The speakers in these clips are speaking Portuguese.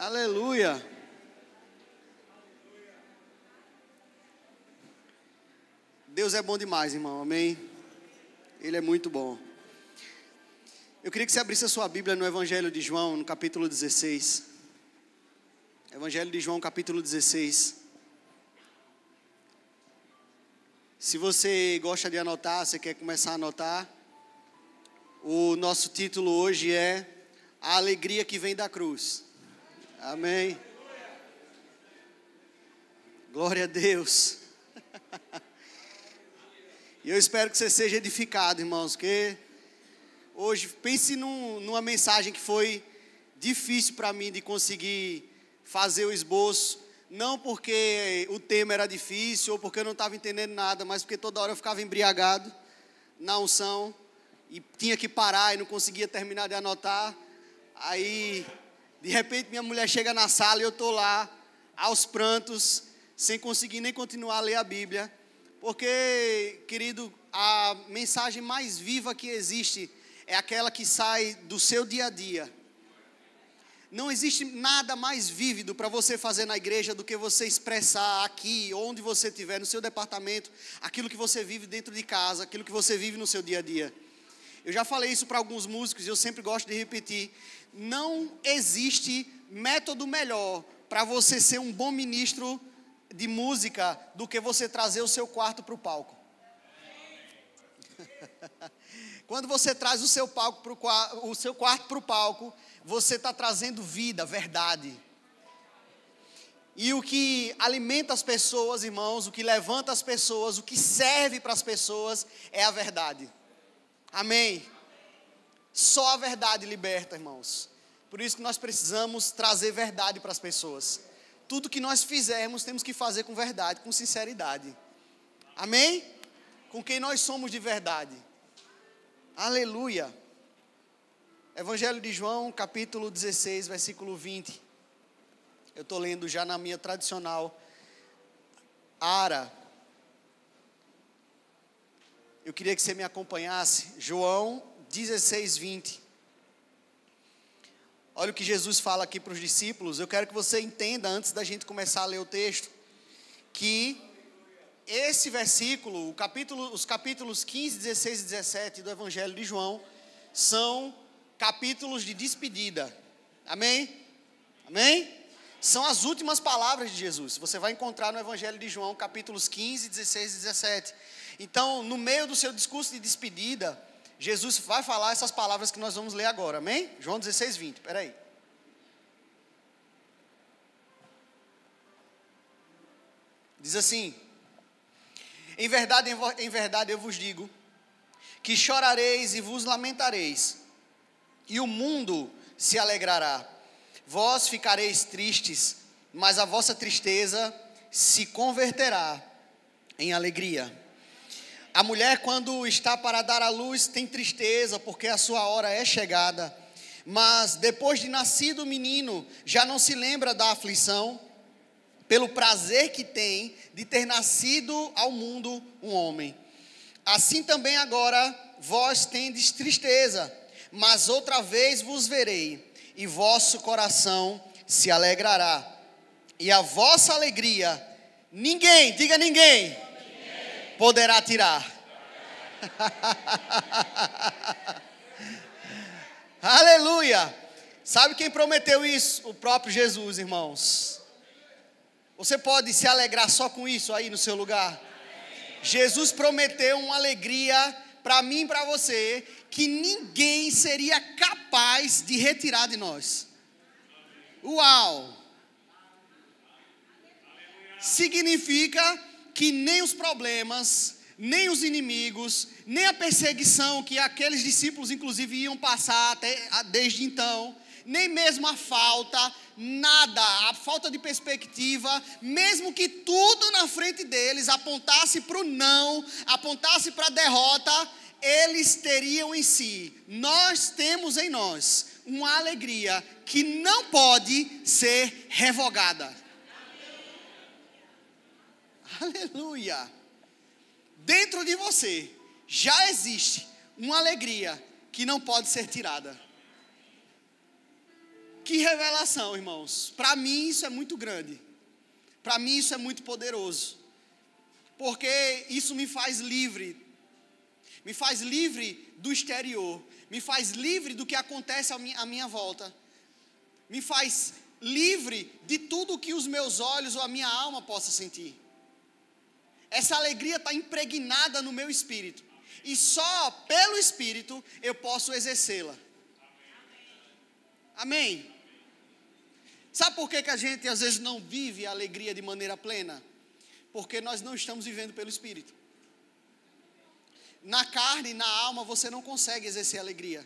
Aleluia. Deus é bom demais, irmão, amém? Ele é muito bom. Eu queria que você abrisse a sua Bíblia no Evangelho de João, no capítulo 16. Evangelho de João, capítulo 16. Se você gosta de anotar, você quer começar a anotar, o nosso título hoje é A Alegria que Vem da Cruz. Amém? Glória a Deus. E eu espero que você seja edificado, irmãos, porque hoje, pense numa mensagem que foi difícil para mim de conseguir fazer o esboço, não porque o tema era difícil ou porque eu não estava entendendo nada, mas porque toda hora eu ficava embriagado na unção e tinha que parar e não conseguia terminar de anotar. Aí, de repente, minha mulher chega na sala e eu estou lá, aos prantos, sem conseguir nem continuar a ler a Bíblia. Porque, querido, a mensagem mais viva que existe é aquela que sai do seu dia a dia. Não existe nada mais vívido para você fazer na igreja do que você expressar aqui, onde você estiver, no seu departamento, aquilo que você vive dentro de casa, aquilo que você vive no seu dia a dia. Eu já falei isso para alguns músicos e eu sempre gosto de repetir. Não existe método melhor para você ser um bom ministro de música do que você trazer o seu quarto para o palco. Quando você traz o seu quarto para o palco, você está trazendo vida, verdade. E o que alimenta as pessoas, irmãos, o que levanta as pessoas, o que serve para as pessoas é a verdade. Amém? Só a verdade liberta, irmãos. Por isso que nós precisamos trazer verdade para as pessoas. Tudo que nós fizermos, temos que fazer com verdade, com sinceridade. Amém? Com quem nós somos de verdade. Aleluia. Evangelho de João, capítulo 16, versículo 20. Eu estou lendo já na minha tradicional Ara. Eu queria que você me acompanhasse. João 16, 20. Olha o que Jesus fala aqui para os discípulos. Eu quero que você entenda, antes da gente começar a ler o texto, que esse versículo, os capítulos 15, 16 e 17 do Evangelho de João, são capítulos de despedida. Amém? Amém? São as últimas palavras de Jesus. Você vai encontrar no Evangelho de João, capítulos 15, 16 e 17. Então, no meio do seu discurso de despedida, Jesus vai falar essas palavras que nós vamos ler agora, amém? João 16, 20, espera aí. Diz assim: em verdade eu vos digo, que chorareis e vos lamentareis, e o mundo se alegrará. Vós ficareis tristes, mas a vossa tristeza se converterá em alegria. A mulher, quando está para dar à luz, tem tristeza, porque a sua hora é chegada. Mas depois de nascido o menino, já não se lembra da aflição, pelo prazer que tem de ter nascido ao mundo um homem. Assim também agora vós tendes tristeza, mas outra vez vos verei, e vosso coração se alegrará. E a vossa alegria, ninguém, diga ninguém, poderá tirar. Aleluia. Sabe quem prometeu isso? O próprio Jesus, irmãos. Você pode se alegrar só com isso aí no seu lugar? Jesus prometeu uma alegria para mim e para você que ninguém seria capaz de retirar de nós. Uau! Significa que nem os problemas, nem os inimigos, nem a perseguição que aqueles discípulos inclusive iam passar até desde então, nem mesmo a falta, nada, a falta de perspectiva, mesmo que tudo na frente deles apontasse para o não, apontasse para a derrota, eles teriam em si, nós temos em nós uma alegria que não pode ser revogada. Aleluia. Dentro de você já existe uma alegria que não pode ser tirada. Que revelação, irmãos. Para mim isso é muito grande. Para mim isso é muito poderoso. Porque isso me faz livre. Me faz livre do exterior. Me faz livre do que acontece à minha volta. Me faz livre de tudo que os meus olhos ou a minha alma possa sentir. Essa alegria está impregnada no meu espírito. E só pelo espírito eu posso exercê-la. Amém? Sabe por que a gente às vezes não vive a alegria de maneira plena? Porque nós não estamos vivendo pelo espírito. Na carne e na alma você não consegue exercer alegria.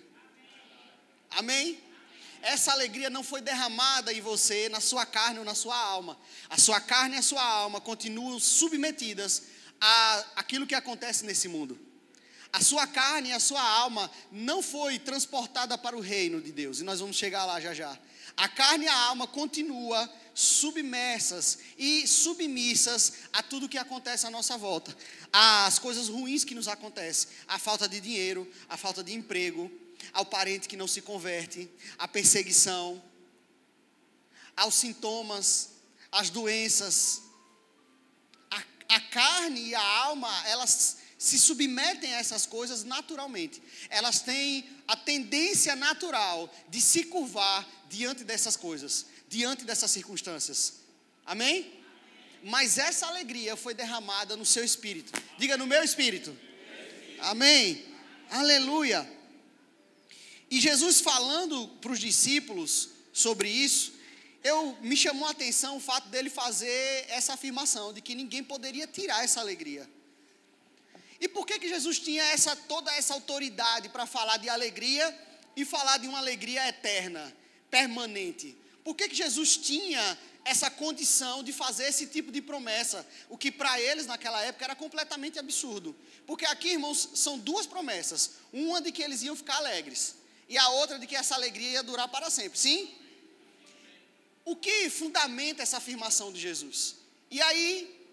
Amém? Essa alegria não foi derramada em você, na sua carne ou na sua alma. A sua carne e a sua alma continuam submetidas àquilo que acontece nesse mundo. A sua carne e a sua alma não foi transportada para o reino de Deus. E nós vamos chegar lá já já. A carne e a alma continuam submersas e submissas a tudo que acontece à nossa volta. As coisas ruins que nos acontecem. A falta de dinheiro, a falta de emprego, ao parente que não se converte, a perseguição, aos sintomas, às doenças. A carne e a alma, elas se submetem a essas coisas naturalmente. Elas têm a tendência natural de se curvar diante dessas coisas, diante dessas circunstâncias. Amém? Mas essa alegria foi derramada no seu espírito. Diga, no meu espírito. Amém? Aleluia. E Jesus falando para os discípulos sobre isso, me chamou a atenção o fato dele fazer essa afirmação, de que ninguém poderia tirar essa alegria. E por que Jesus tinha toda essa autoridade para falar de alegria e falar de uma alegria eterna, permanente? Por que Jesus tinha essa condição de fazer esse tipo de promessa? O que para eles naquela época era completamente absurdo. Porque aqui, irmãos, são duas promessas. Uma de que eles iam ficar alegres e a outra de que essa alegria ia durar para sempre. Sim? O que fundamenta essa afirmação de Jesus? E aí,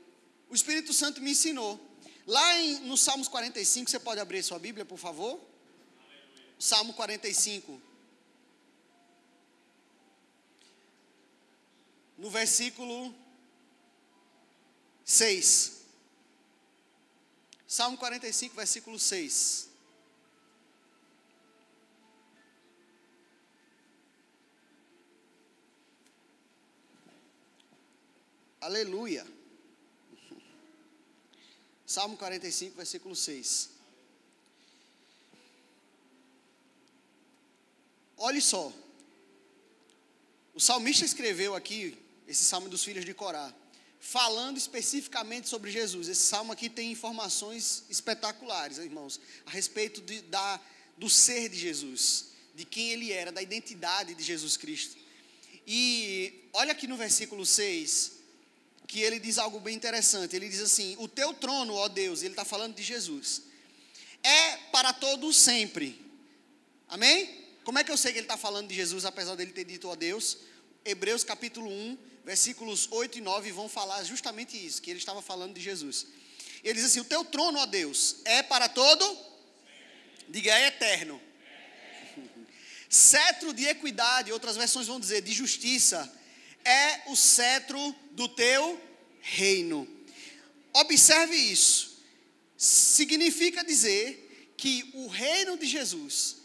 o Espírito Santo me ensinou. Lá no Salmos 45, você pode abrir sua Bíblia, por favor? Salmo 45. No versículo 6. Salmo 45, versículo 6. Aleluia. Salmo 45, versículo 6. Olhe só. O salmista escreveu aqui, esse salmo dos filhos de Corá, falando especificamente sobre Jesus. Esse salmo aqui tem informações espetaculares, irmãos, a respeito do ser de Jesus, de quem ele era, da identidade de Jesus Cristo. E olha aqui no versículo 6, que ele diz algo bem interessante. Ele diz assim: o teu trono, ó Deus, ele está falando de Jesus, é para todo sempre. Amém? Como é que eu sei que ele está falando de Jesus, apesar dele ter dito ó Deus? Hebreus capítulo 1, versículos 8 e 9 vão falar justamente isso, que ele estava falando de Jesus. Ele diz assim: o teu trono, ó Deus, é para todo, diga, é eterno. Cetro de equidade, outras versões vão dizer de justiça, é o cetro do teu reino. Observe isso. Significa dizer que o reino de Jesus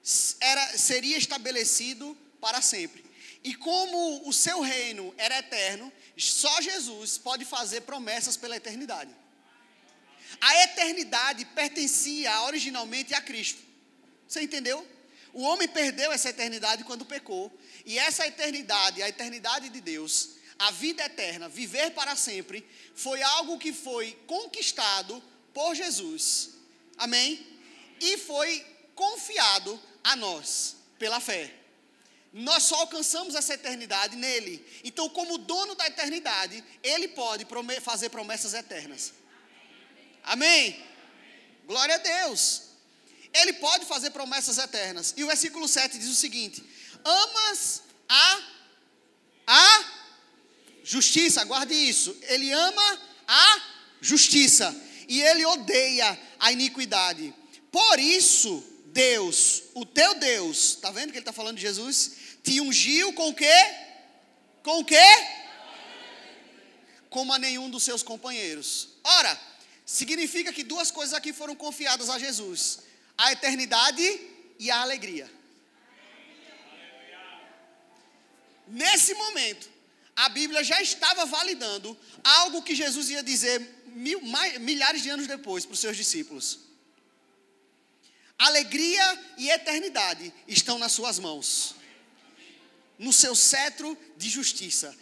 seria estabelecido para sempre. E como o seu reino era eterno, só Jesus pode fazer promessas pela eternidade. A eternidade pertencia originalmente a Cristo. Você entendeu? O homem perdeu essa eternidade quando pecou. E essa eternidade, a eternidade de Deus, a vida eterna, viver para sempre, foi algo que foi conquistado por Jesus. Amém? E foi confiado a nós, pela fé. Nós só alcançamos essa eternidade nele. Então, como dono da eternidade, ele pode fazer promessas eternas. Amém? Glória a Deus. Ele pode fazer promessas eternas. E o versículo 7 diz o seguinte: amas a justiça, guarde isso. Ele ama a justiça e ele odeia a iniquidade. Por isso, Deus, o teu Deus, está vendo que ele está falando de Jesus? te ungiu com o quê? Com o quê? Como a nenhum dos seus companheiros. Ora, significa que duas coisas aqui foram confiadas a Jesus: a eternidade e a alegria. Nesse momento, a Bíblia já estava validando algo que Jesus ia dizer milhares de anos depois para os seus discípulos. Alegria e eternidade estão nas suas mãos, no seu cetro de justiça.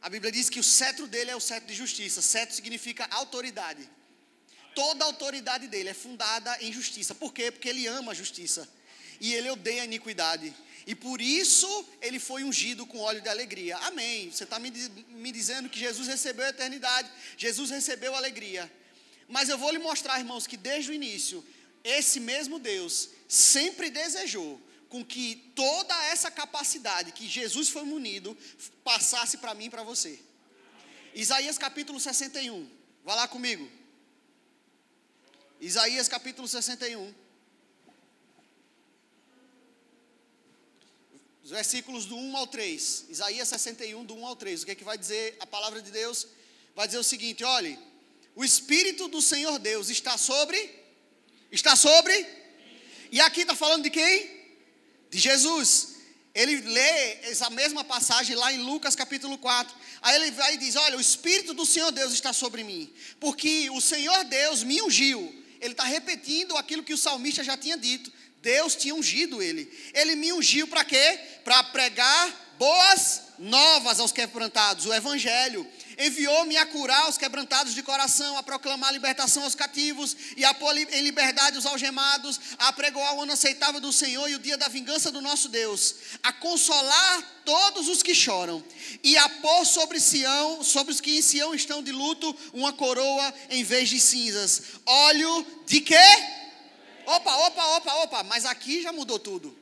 A Bíblia diz que o cetro dele é o cetro de justiça. Cetro significa autoridade. Toda a autoridade dele é fundada em justiça. Por quê? Porque ele ama a justiça e ele odeia a iniquidade. E por isso ele foi ungido com óleo de alegria. Amém. Você está me dizendo que Jesus recebeu a eternidade, Jesus recebeu a alegria. Mas eu vou lhe mostrar, irmãos, que desde o início, esse mesmo Deus sempre desejou com que toda essa capacidade que Jesus foi munido passasse para mim e para você. Isaías capítulo 61. Vá lá comigo. Isaías capítulo 61. Os versículos do 1 ao 3. Isaías 61, do 1 ao 3. O que é que vai dizer a palavra de Deus? Vai dizer o seguinte: olhe, o Espírito do Senhor Deus está sobre? E aqui está falando de quem? De Jesus. Ele lê essa mesma passagem lá em Lucas capítulo 4. Aí ele vai e diz: olha, o Espírito do Senhor Deus está sobre mim, porque o Senhor Deus me ungiu. Ele está repetindo aquilo que o salmista já tinha dito. Deus tinha ungido ele. Ele me ungiu para quê? Para pregar boas novas aos quebrantados, o evangelho. Enviou-me a curar os quebrantados de coração, a proclamar a libertação aos cativos e a pôr em liberdade os algemados, a pregoar o ano aceitável do Senhor e o dia da vingança do nosso Deus, a consolar todos os que choram e a pôr sobre Sião, sobre os que em Sião estão de luto, uma coroa em vez de cinzas. Óleo de quê? Opa, mas aqui já mudou tudo.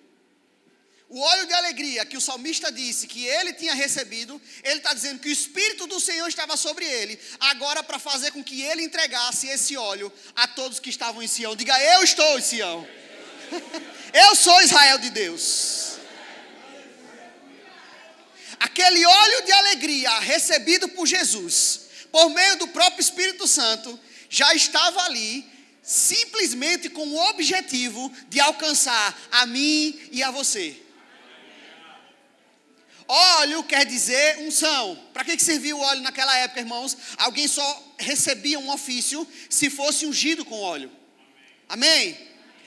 O óleo de alegria que o salmista disse que ele tinha recebido, ele está dizendo que o Espírito do Senhor estava sobre ele, agora para fazer com que ele entregasse esse óleo a todos que estavam em Sião. Diga: eu estou em Sião. Eu sou Israel de Deus. Aquele óleo de alegria recebido por Jesus, por meio do próprio Espírito Santo, já estava ali, simplesmente com o objetivo de alcançar a mim e a você. Óleo quer dizer unção. Para que servia o óleo naquela época, irmãos? Alguém só recebia um ofício se fosse ungido com óleo. Amém?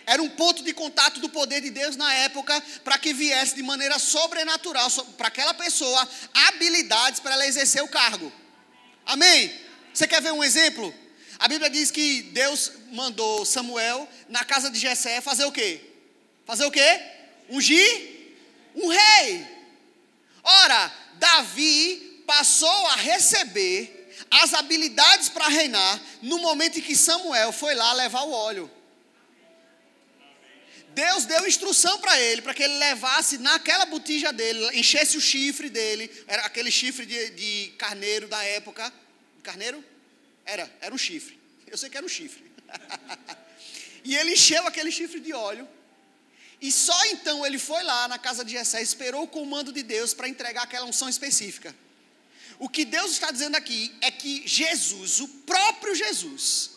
Era um ponto de contato do poder de Deus na época, para que viesse de maneira sobrenatural para aquela pessoa habilidades para ela exercer o cargo. Amém? Você quer ver um exemplo? A Bíblia diz que Deus mandou Samuel na casa de Jessé fazer o quê? Ungir um rei. Ora, Davi passou a receber as habilidades para reinar no momento em que Samuel foi lá levar o óleo. Deus deu instrução para ele, para que ele levasse naquela botija dele, enchesse o chifre dele, era aquele chifre de carneiro da época. Carneiro? Era um chifre. Eu sei que era um chifre. E ele encheu aquele chifre de óleo. E só então ele foi lá na casa de Jessé, esperou o comando de Deus para entregar aquela unção específica. O que Deus está dizendo aqui é que Jesus, o próprio Jesus,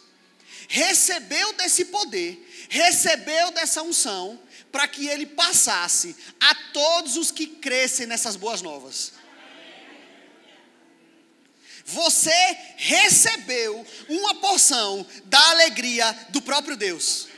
recebeu desse poder, recebeu dessa unção, para que ele passasse a todos os que crescem nessas boas novas. Você recebeu uma porção da alegria do próprio Deus.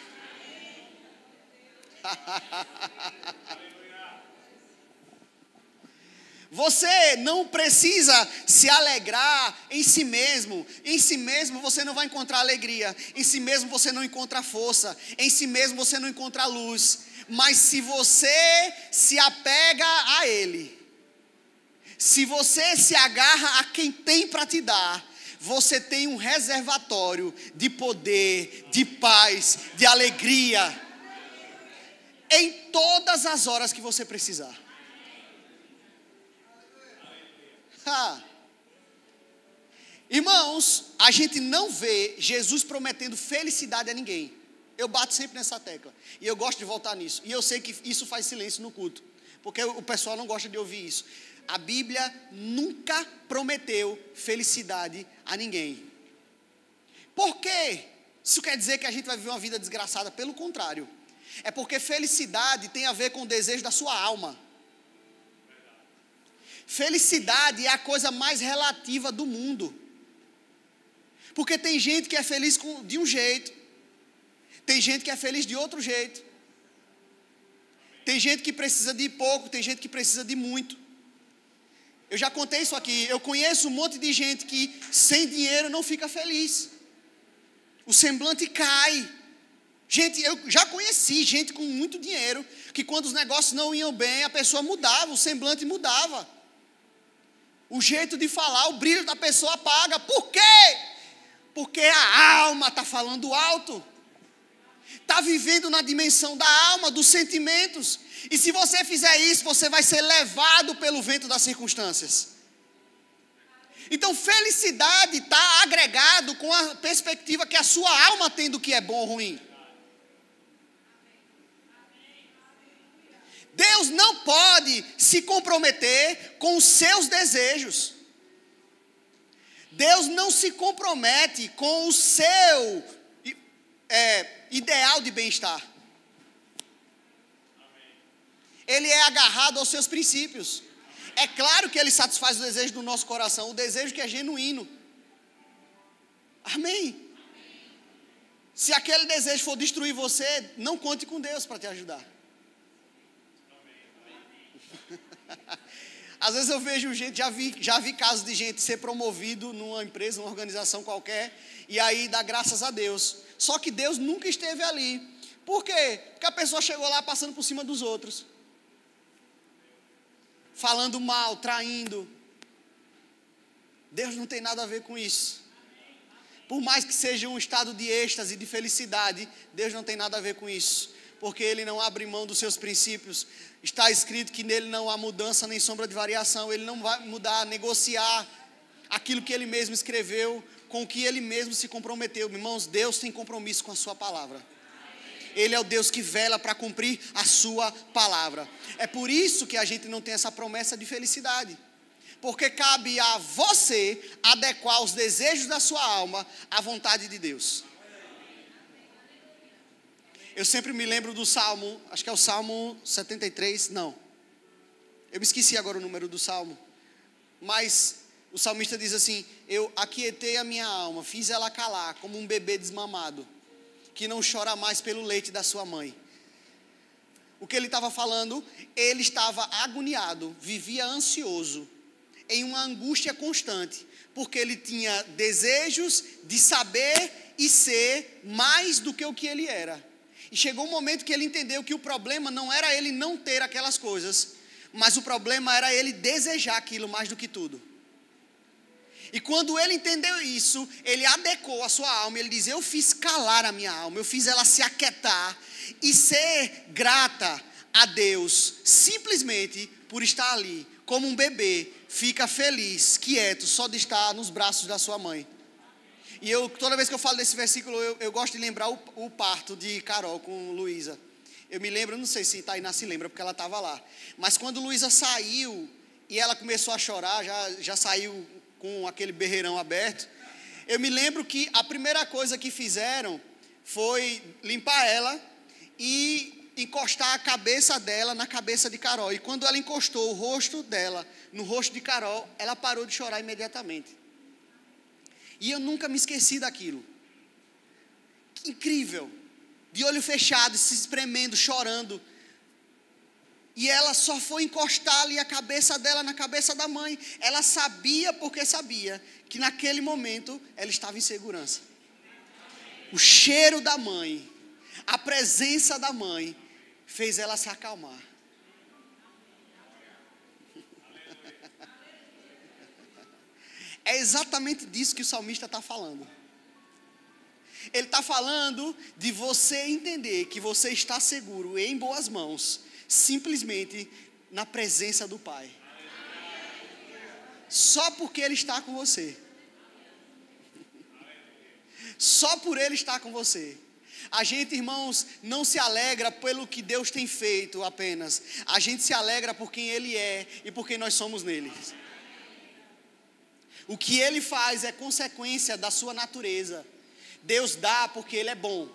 Você não precisa se alegrar em si mesmo. Em si mesmo você não vai encontrar alegria. Em si mesmo você não encontra força. Em si mesmo você não encontra luz. Mas se você se apega a Ele, se você se agarra a quem tem para te dar, você tem um reservatório de poder, de paz, de alegria, em todas as horas que você precisar. Irmãos, a gente não vê Jesus prometendo felicidade a ninguém. Eu bato sempre nessa tecla, e eu gosto de voltar nisso, e eu sei que isso faz silêncio no culto, porque o pessoal não gosta de ouvir isso. A Bíblia nunca prometeu felicidade a ninguém. Por quê? Isso quer dizer que a gente vai viver uma vida desgraçada? Pelo contrário. É porque felicidade tem a ver com o desejo da sua alma. Felicidade é a coisa mais relativa do mundo. Porque tem gente que é feliz de um jeito, tem gente que é feliz de outro jeito, tem gente que precisa de pouco, tem gente que precisa de muito. Eu já contei isso aqui, eu conheço um monte de gente que sem dinheiro não fica feliz, o semblante cai. Gente, eu já conheci gente com muito dinheiro, que quando os negócios não iam bem, a pessoa mudava, o semblante mudava, o jeito de falar, o brilho da pessoa apaga. Por quê? Porque a alma está falando alto, está vivendo na dimensão da alma, dos sentimentos. E se você fizer isso, você vai ser levado pelo vento das circunstâncias. Então felicidade está agregado com a perspectiva que a sua alma tem do que é bom ou ruim. Deus não pode se comprometer com os seus desejos. Deus não se compromete com o seu ideal de bem-estar. Ele é agarrado aos seus princípios. É claro que Ele satisfaz o desejo do nosso coração, o desejo que é genuíno. Amém? Se aquele desejo for destruir você, não conte com Deus para te ajudar. Às vezes eu vejo gente, já vi casos de gente ser promovido numa empresa, numa organização qualquer, e aí dá graças a Deus. Só que Deus nunca esteve ali. Por quê? Porque a pessoa chegou lá passando por cima dos outros, falando mal, traindo. Deus não tem nada a ver com isso. Por mais que seja um estado de êxtase, de felicidade, Deus não tem nada a ver com isso, porque Ele não abre mão dos seus princípios. Está escrito que nele não há mudança nem sombra de variação. Ele não vai mudar, negociar aquilo que Ele mesmo escreveu, com o que Ele mesmo se comprometeu. Irmãos, Deus tem compromisso com a sua palavra. Ele é o Deus que vela para cumprir a sua palavra. É por isso que a gente não tem essa promessa de felicidade, porque cabe a você adequar os desejos da sua alma à vontade de Deus. Eu sempre me lembro do Salmo, acho que é o Salmo 73, não. Eu me esqueci agora o número do Salmo. Mas o salmista diz assim: eu aquietei a minha alma, fiz ela calar, como um bebê desmamado, que não chora mais pelo leite da sua mãe. O que ele estava falando? Ele estava agoniado, vivia ansioso, em uma angústia constante, porque ele tinha desejos de saber e ser mais do que o que ele era. E chegou um momento que ele entendeu que o problema não era ele não ter aquelas coisas, mas o problema era ele desejar aquilo mais do que tudo. E quando ele entendeu isso, ele adequou a sua alma, ele diz: eu fiz calar a minha alma, eu fiz ela se aquietar e ser grata a Deus, simplesmente por estar ali, como um bebê, fica feliz, quieto, só de estar nos braços da sua mãe. E toda vez que eu falo desse versículo, eu gosto de lembrar o parto de Carol com Luísa. Eu me lembro, não sei se Tainá se lembra, porque ela estava lá. Mas quando Luísa saiu e ela começou a chorar, já saiu com aquele berreirão aberto. Eu me lembro que a primeira coisa que fizeram foi limpar ela e encostar a cabeça dela na cabeça de Carol. E quando ela encostou o rosto dela no rosto de Carol, ela parou de chorar imediatamente. E eu nunca me esqueci daquilo. Que incrível. De olho fechado, se espremendo, chorando. E ela só foi encostar ali a cabeça dela na cabeça da mãe. Ela sabia, porque sabia, que naquele momento ela estava em segurança. O cheiro da mãe, a presença da mãe, fez ela se acalmar. É exatamente disso que o salmista está falando. Ele está falando de você entender que você está seguro, em boas mãos, simplesmente na presença do Pai. Só porque Ele está com você. Só por Ele estar com você. A gente, irmãos, não se alegra pelo que Deus tem feito apenas. A gente se alegra por quem Ele é e por quem nós somos nele. O que Ele faz é consequência da sua natureza. Deus dá porque Ele é bom.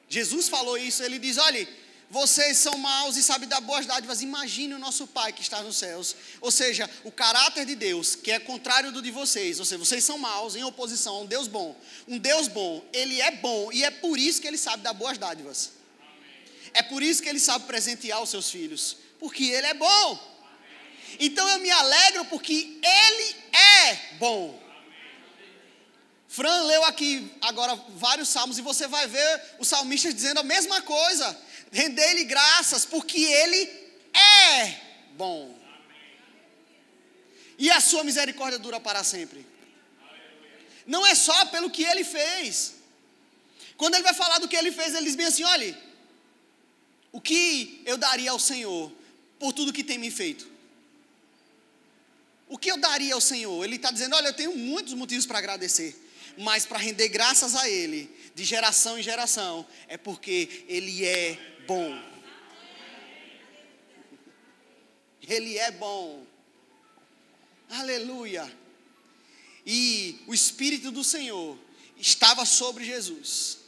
Jesus falou isso, Ele diz, olha, vocês são maus e sabem dar boas dádivas. Imagine o nosso Pai que está nos céus. Ou seja, o caráter de Deus, que é contrário do de vocês. Ou seja, vocês são maus em oposição a um Deus bom. Um Deus bom, Ele é bom e é por isso que Ele sabe dar boas dádivas. É por isso que Ele sabe presentear os seus filhos. Porque Ele é bom. Então eu me alegro porque Ele é bom. Fran leu aqui agora vários salmos e você vai ver os salmistas dizendo a mesma coisa. Render-lhe graças porque Ele é bom. E a sua misericórdia dura para sempre. Não é só pelo que Ele fez. Quando Ele vai falar do que Ele fez, Ele diz bem assim, olha, o que eu daria ao Senhor por tudo que tem me feito? O que eu daria ao Senhor? Ele está dizendo, olha, eu tenho muitos motivos para agradecer. Mas para render graças a Ele, de geração em geração, é porque Ele é bom. Ele é bom. Aleluia. E o Espírito do Senhor estava sobre Jesus,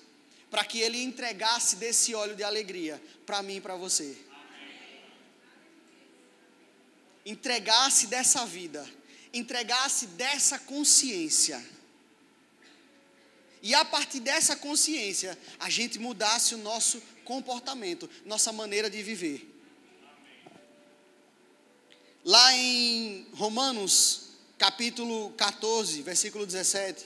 para que Ele entregasse desse óleo de alegria para mim e para você. Entregasse dessa vida, entregasse dessa consciência. E a partir dessa consciência, a gente mudasse o nosso comportamento, nossa maneira de viver. Lá em Romanos, capítulo 14, versículo 17.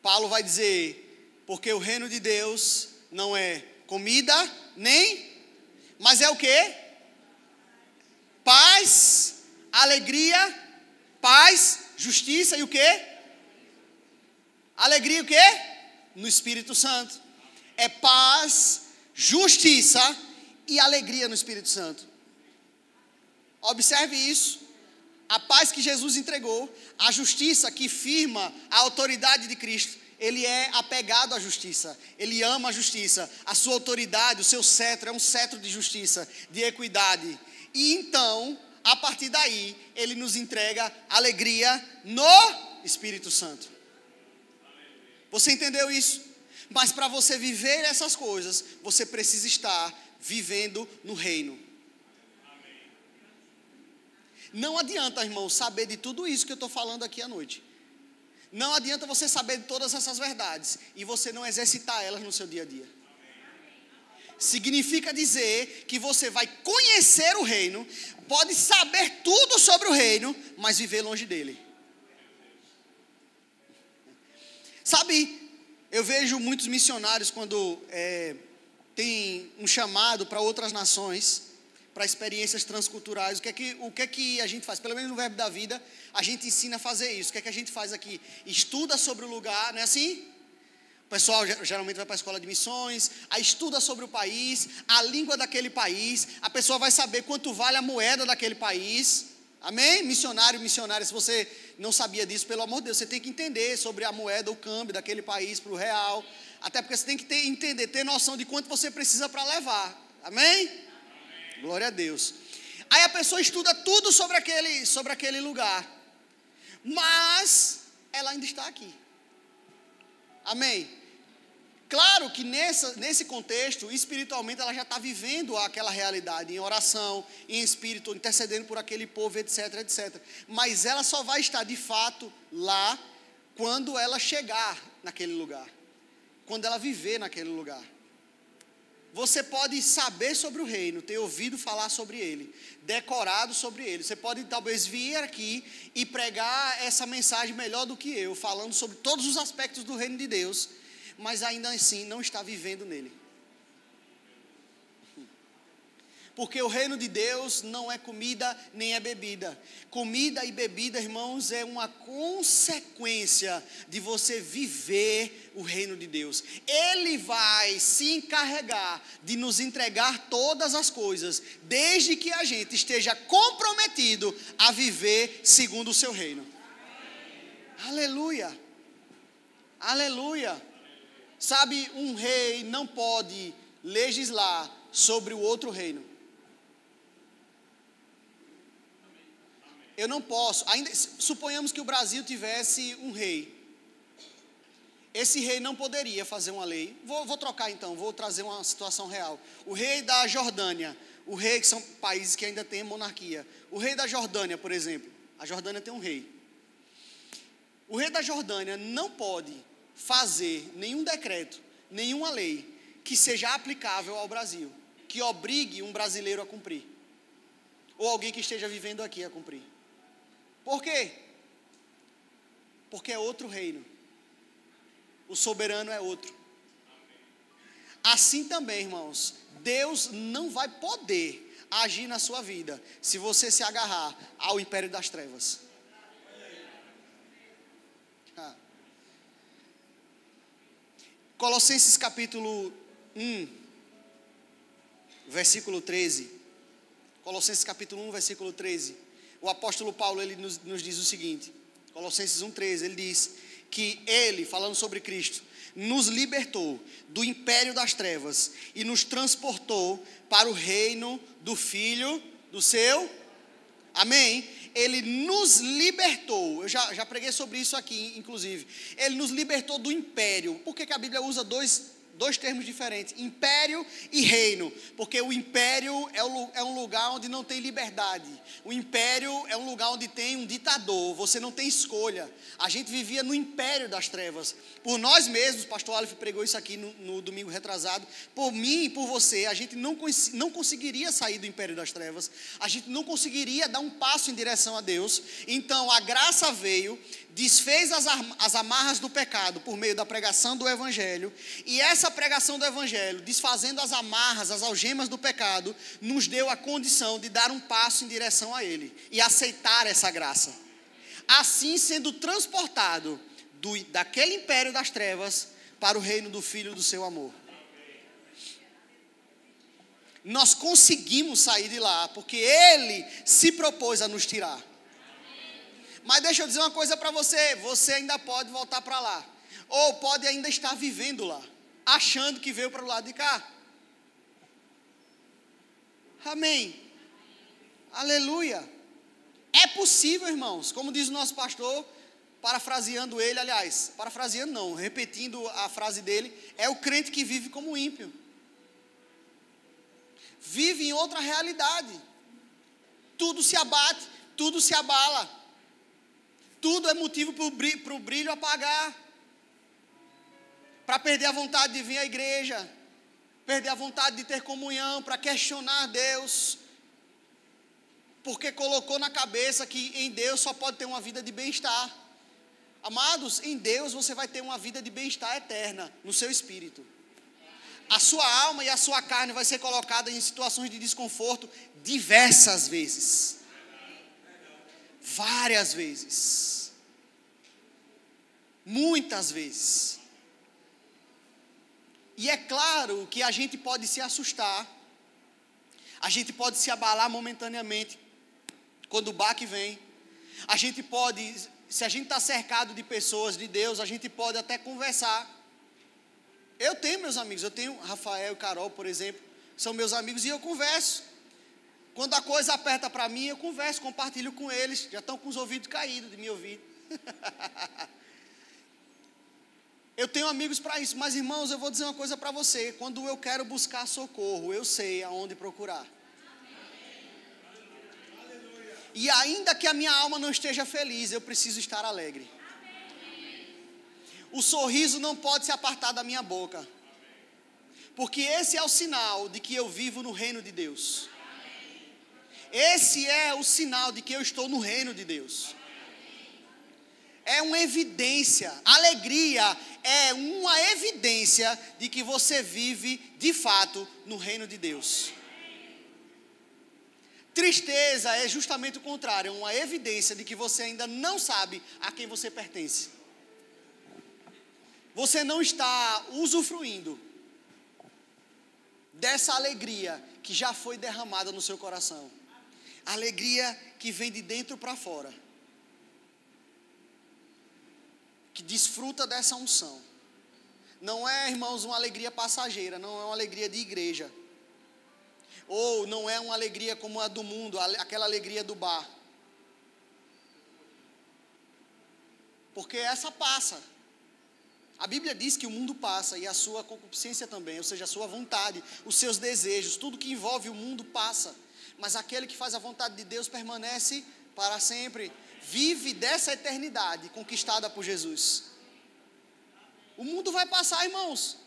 Paulo vai dizer, porque o reino de Deus não é comida, mas é o quê? Paz, alegria, paz, justiça e o quê? Alegria o quê? No Espírito Santo. É paz, justiça e alegria no Espírito Santo. Observe isso. A paz que Jesus entregou, a justiça que firma a autoridade de Cristo. Ele é apegado à justiça, ele ama a justiça. A sua autoridade, o seu cetro é um cetro de justiça, de equidade. E então, a partir daí, Ele nos entrega alegria no Espírito Santo. Você entendeu isso? Mas para você viver essas coisas, você precisa estar vivendo no reino. Não adianta, irmão, saber de tudo isso que eu estou falando aqui à noite. Não adianta você saber de todas essas verdades e você não exercitar elas no seu dia a dia. Significa dizer que você vai conhecer o reino, pode saber tudo sobre o reino, mas viver longe dele. Sabe, eu vejo muitos missionários quando tem um chamado para outras nações, para experiências transculturais. O que é que a gente faz? Pelo menos no Verbo da Vida, a gente ensina a fazer isso. O que é que a gente faz aqui? Estuda sobre o lugar, não é assim? O pessoal geralmente vai para a escola de missões, aí estuda sobre o país, a língua daquele país, a pessoa vai saber quanto vale a moeda daquele país. Amém? Missionário, missionária, se você não sabia disso, pelo amor de Deus, você tem que entender sobre a moeda, o câmbio daquele país para o real. Até porque você tem que entender, ter noção de quanto você precisa para levar. Amém? Glória a Deus. Aí a pessoa estuda tudo sobre aquele lugar, mas ela ainda está aqui. Amém? Claro que nesse contexto, espiritualmente, ela já está vivendo aquela realidade, em oração, em espírito, intercedendo por aquele povo, etc, etc. Mas ela só vai estar de fato lá quando ela chegar naquele lugar, quando ela viver naquele lugar. Você pode saber sobre o reino, ter ouvido falar sobre ele, decorado sobre ele. Você pode talvez vir aqui e pregar essa mensagem melhor do que eu, falando sobre todos os aspectos do reino de Deus, mas ainda assim não está vivendo nele. Porque o reino de Deus não é comida nem é bebida. Comida e bebida, irmãos, é uma consequência de você viver o reino de Deus. Ele vai se encarregar de nos entregar todas as coisas, desde que a gente esteja comprometido a viver segundo o seu reino. Aleluia. Aleluia. Sabe, um rei não pode legislar sobre o outro reino. Eu não posso, ainda suponhamos que o Brasil tivesse um rei. Esse rei não poderia fazer uma lei. Vou trocar então, vou trazer uma situação real. O rei da Jordânia, o rei, que são países que ainda têm monarquia. O rei da Jordânia, por exemplo, a Jordânia tem um rei. O rei da Jordânia não pode fazer nenhum decreto, nenhuma lei que seja aplicável ao Brasil, que obrigue um brasileiro a cumprir, ou alguém que esteja vivendo aqui a cumprir. Por quê? Porque é outro reino. O soberano é outro. Assim também, irmãos, Deus não vai poder agir na sua vida se você se agarrar ao império das trevas. Colossenses capítulo 1, versículo 13. Colossenses capítulo 1, versículo 13. O apóstolo Paulo, ele nos diz o seguinte, Colossenses 1,13, ele diz que ele, falando sobre Cristo, nos libertou do império das trevas e nos transportou para o reino do Filho do seu, amém? Ele nos libertou, eu já preguei sobre isso aqui, inclusive, ele nos libertou do império. Por que a Bíblia usa dois termos diferentes, império e reino? Porque o império é um lugar onde não tem liberdade, o império é um lugar onde tem um ditador, você não tem escolha. A gente vivia no império das trevas, por nós mesmos, pastor Aleph pregou isso aqui no domingo retrasado, por mim e por você, a gente não conseguiria sair do império das trevas, a gente não conseguiria dar um passo em direção a Deus. Então a graça veio, desfez as amarras do pecado por meio da pregação do Evangelho, e essa pregação do Evangelho, desfazendo as amarras, as algemas do pecado, nos deu a condição de dar um passo em direção a Ele, e aceitar essa graça, assim sendo transportado daquele império das trevas, para o reino do Filho do seu amor. Nós conseguimos sair de lá, porque Ele se propôs a nos tirar. Mas deixa eu dizer uma coisa para você, você ainda pode voltar para lá, ou pode ainda estar vivendo lá, achando que veio para o lado de cá. Amém. Aleluia. É possível, irmãos, como diz o nosso pastor, parafraseando ele, aliás, parafraseando não, repetindo a frase dele, é o crente que vive como ímpio. Vive em outra realidade. Tudo se abate, tudo se abala. Tudo é motivo para o brilho apagar, para perder a vontade de vir à igreja, perder a vontade de ter comunhão, para questionar Deus, porque colocou na cabeça que em Deus só pode ter uma vida de bem-estar. Amados, em Deus você vai ter uma vida de bem-estar eterna, no seu espírito. A sua alma e a sua carne vai ser colocada em situações de desconforto diversas vezes. Várias vezes, muitas vezes, e é claro que a gente pode se assustar, a gente pode se abalar momentaneamente, quando o baque vem, a gente pode, se a gente está cercado de pessoas de Deus, a gente pode até conversar. Eu tenho meus amigos, eu tenho Rafael e Carol, por exemplo, são meus amigos e eu converso. Quando a coisa aperta para mim, eu converso, compartilho com eles. Já estão com os ouvidos caídos de me ouvir. Eu tenho amigos para isso. Mas, irmãos, eu vou dizer uma coisa para você. Quando eu quero buscar socorro, eu sei aonde procurar. E ainda que a minha alma não esteja feliz, eu preciso estar alegre. O sorriso não pode se apartar da minha boca. Porque esse é o sinal de que eu vivo no reino de Deus. Esse é o sinal de que eu estou no reino de Deus. É uma evidência, alegria é uma evidência de que você vive de fato no reino de Deus. Tristeza é justamente o contrário, é uma evidência de que você ainda não sabe a quem você pertence. Você não está usufruindo dessa alegria que já foi derramada no seu coração. Alegria que vem de dentro para fora. que desfruta dessa unção. Não é, irmãos, uma alegria passageira, não é uma alegria de igreja. Ou não é uma alegria como a do mundo, aquela alegria do bar. Porque essa passa. A Bíblia diz que o mundo passa e a sua concupiscência também, ou seja, a sua vontade, os seus desejos, tudo que envolve o mundo passa. Mas aquele que faz a vontade de Deus permanece para sempre, vive dessa eternidade conquistada por Jesus. O mundo vai passar, irmãos.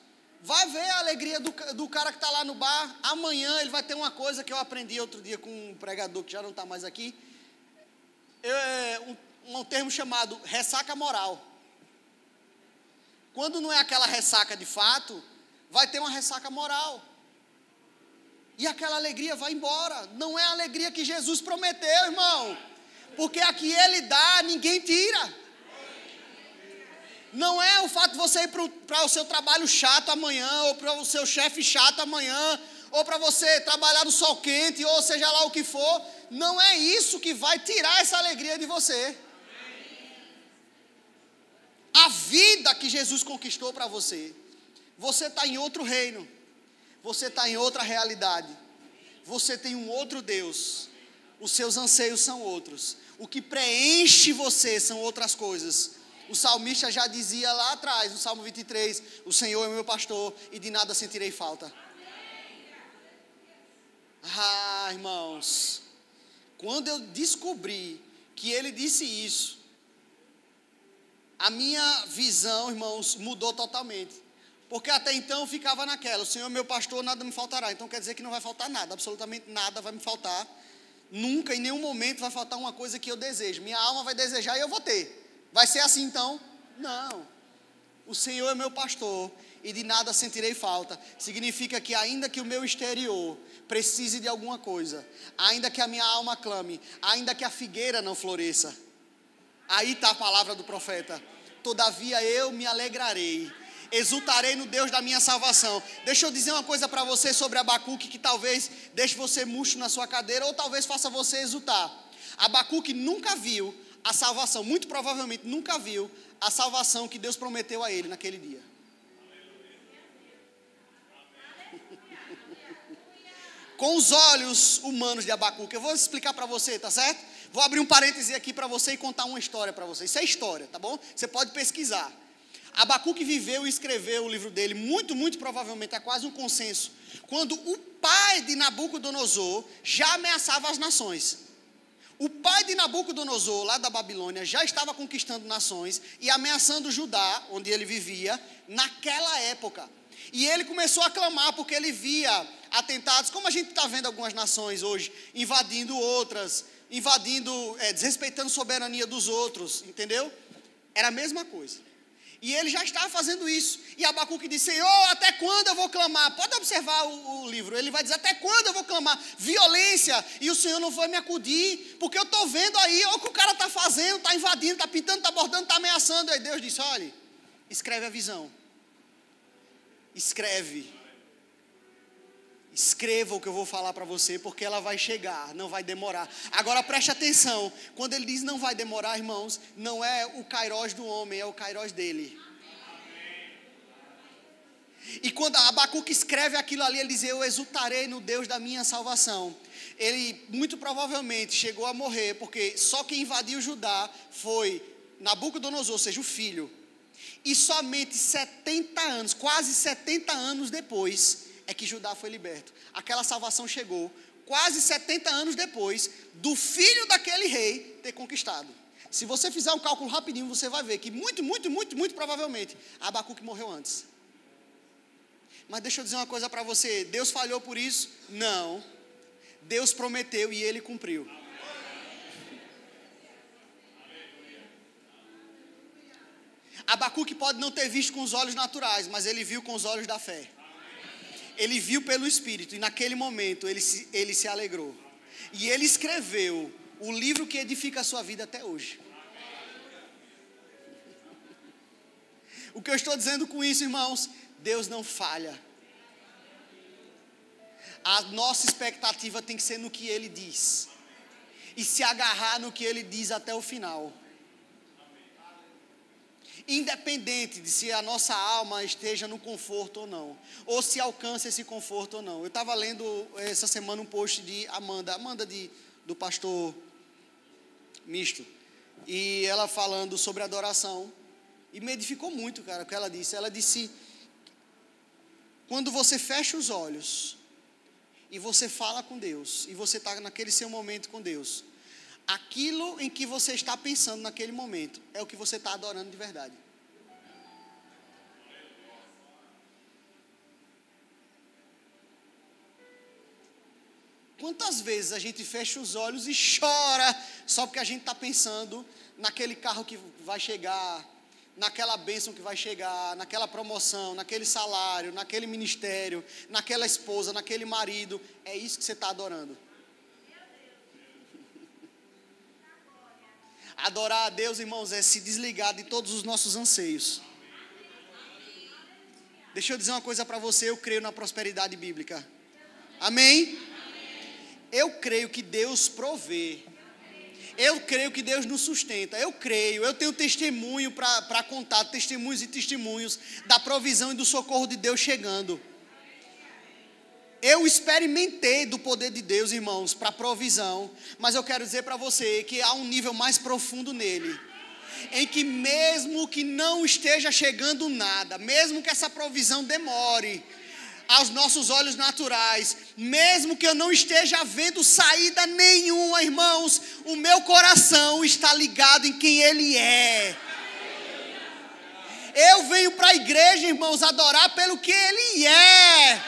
Vai ver a alegria do cara que está lá no bar. Amanhã ele vai ter uma coisa que eu aprendi outro dia com um pregador que já não está mais aqui. Um termo chamado ressaca moral. Quando não é aquela ressaca de fato, vai ter uma ressaca moral. E aquela alegria vai embora. Não é a alegria que Jesus prometeu, irmão. Porque a que Ele dá, ninguém tira. Não é o fato de você ir para o seu trabalho chato amanhã, ou para o seu chefe chato amanhã, ou para você trabalhar no sol quente, ou seja lá o que for. Não é isso que vai tirar essa alegria de você. A vida que Jesus conquistou para você. Você está em outro reino. Você está em outra realidade. Você tem um outro Deus. Os seus anseios são outros. O que preenche você são outras coisas. O salmista já dizia lá atrás, no Salmo 23, o Senhor é meu pastor e de nada sentirei falta. Ah, irmãos, quando eu descobri que ele disse isso, a minha visão, irmãos, mudou totalmente. Porque até então eu ficava naquela, o Senhor é meu pastor, nada me faltará. Então quer dizer que não vai faltar nada, absolutamente nada vai me faltar. Nunca, em nenhum momento vai faltar uma coisa que eu desejo. Minha alma vai desejar e eu vou ter. Vai ser assim então? Não. O Senhor é meu pastor e de nada sentirei falta. Significa que ainda que o meu exterior precise de alguma coisa, ainda que a minha alma clame, ainda que a figueira não floresça, aí está a palavra do profeta. Todavia eu me alegrarei, exultarei no Deus da minha salvação. Deixa eu dizer uma coisa para você sobre Abacuque que talvez deixe você murcho na sua cadeira ou talvez faça você exultar. Abacuque nunca viu a salvação, muito provavelmente nunca viu a salvação que Deus prometeu a ele naquele dia. Com os olhos humanos de Abacuque, eu vou explicar para você, tá certo? Vou abrir um parêntese aqui para você e contar uma história para você. Isso é história, tá bom? Você pode pesquisar. Abacuque viveu e escreveu o livro dele, muito provavelmente, é quase um consenso, quando o pai de Nabucodonosor já ameaçava as nações. O pai de Nabucodonosor, lá da Babilônia, já estava conquistando nações e ameaçando Judá, onde ele vivia, naquela época. E ele começou a clamar porque ele via atentados, como a gente está vendo algumas nações hoje, invadindo outras, desrespeitando a soberania dos outros, entendeu? Era a mesma coisa. E ele já estava fazendo isso. E Abacuque disse, Senhor, até quando eu vou clamar? Pode observar o livro. Ele vai dizer, até quando eu vou clamar? Violência. E o Senhor não vai me acudir. Porque eu estou vendo aí, olha o que o cara está fazendo, está invadindo, está pintando, está bordando, está ameaçando. Aí Deus disse, olha, escreve a visão. Escreve. Escreva o que eu vou falar para você, porque ela vai chegar, não vai demorar. Agora preste atenção, quando ele diz não vai demorar, irmãos, não é o kairós do homem, é o kairós dele. E quando Abacuque escreve aquilo ali, ele diz, eu exultarei no Deus da minha salvação. Ele muito provavelmente chegou a morrer, porque só quem invadiu Judá foi Nabucodonosor, ou seja, o filho. E somente 70 anos, quase 70 anos depois, é que Judá foi liberto. Aquela salvação chegou quase 70 anos depois do filho daquele rei ter conquistado. Se você fizer um cálculo rapidinho, você vai ver que muito provavelmente Abacuque morreu antes. Mas deixa eu dizer uma coisa para você, Deus falhou por isso? Não. Deus prometeu e Ele cumpriu. Abacuque pode não ter visto com os olhos naturais, mas ele viu com os olhos da fé. Ele viu pelo Espírito e naquele momento ele se alegrou. E ele escreveu o livro que edifica a sua vida até hoje. O que eu estou dizendo com isso, irmãos? Deus não falha. A nossa expectativa tem que ser no que Ele diz. E se agarrar no que Ele diz até o final. independente de se a nossa alma esteja no conforto ou não, ou se alcança esse conforto ou não. Eu estava lendo essa semana um post de Amanda do pastor Misto, e ela falando sobre adoração, e me edificou muito, cara, o que ela disse. Ela disse, quando você fecha os olhos, e você fala com Deus, e você está naquele seu momento com Deus, aquilo em que você está pensando naquele momento, é o que você está adorando de verdade. Quantas vezes a gente fecha os olhos e chora, só porque a gente está pensando naquele carro que vai chegar, naquela bênção que vai chegar, naquela promoção, naquele salário, naquele ministério, naquela esposa, naquele marido. É isso que você está adorando. Adorar a Deus, irmãos, é se desligar de todos os nossos anseios. Deixa eu dizer uma coisa para você, eu creio na prosperidade bíblica. Amém? Eu creio que Deus provê. Eu creio que Deus nos sustenta. Eu tenho testemunho para contar, testemunhos e testemunhos da provisão e do socorro de Deus chegando. Eu experimentei do poder de Deus, irmãos, para provisão, mas eu quero dizer para você que há um nível mais profundo nele, em que mesmo que não esteja chegando nada, mesmo que essa provisão demore, aos nossos olhos naturais, mesmo que eu não esteja vendo saída nenhuma, irmãos, o meu coração está ligado em quem Ele é. Eu venho para a igreja, irmãos, adorar pelo que Ele é.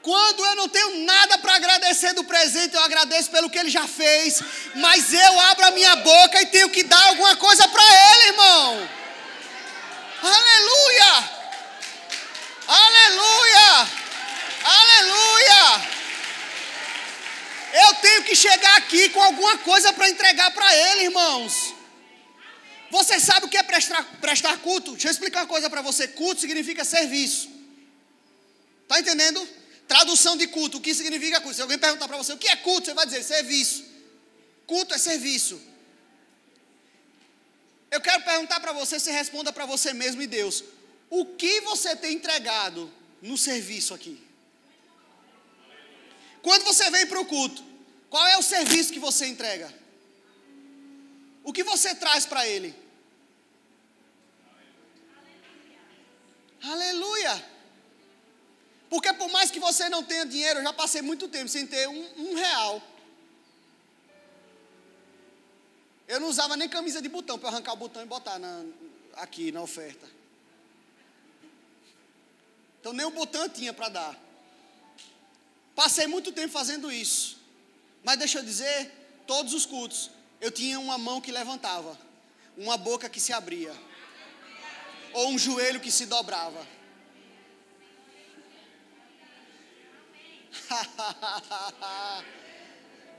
Quando eu não tenho nada para agradecer do presente, eu agradeço pelo que Ele já fez, mas eu abro a minha boca e tenho que dar alguma coisa para Ele, irmão. Aleluia! Aleluia! Aleluia! Eu tenho que chegar aqui com alguma coisa para entregar para Ele, irmãos. Você sabe o que é prestar culto? Deixa eu explicar uma coisa para você. Culto significa serviço. Está entendendo? Tradução de culto. O que significa culto? Se alguém perguntar para você o que é culto, você vai dizer serviço. Culto é serviço. Eu quero perguntar para você, você responda para você mesmo e Deus. O que você tem entregado no serviço aqui? Quando você vem para o culto, qual é o serviço que você entrega? O que você traz para Ele? Aleluia! Porque por mais que você não tenha dinheiro, eu já passei muito tempo sem ter um real. Eu não usava nem camisa de botão para arrancar o botão e botar aqui na oferta. Então nem o botão eu tinha para dar. Passei muito tempo fazendo isso. Mas deixa eu dizer, todos os cultos, eu tinha uma mão que levantava, uma boca que se abria, ou um joelho que se dobrava.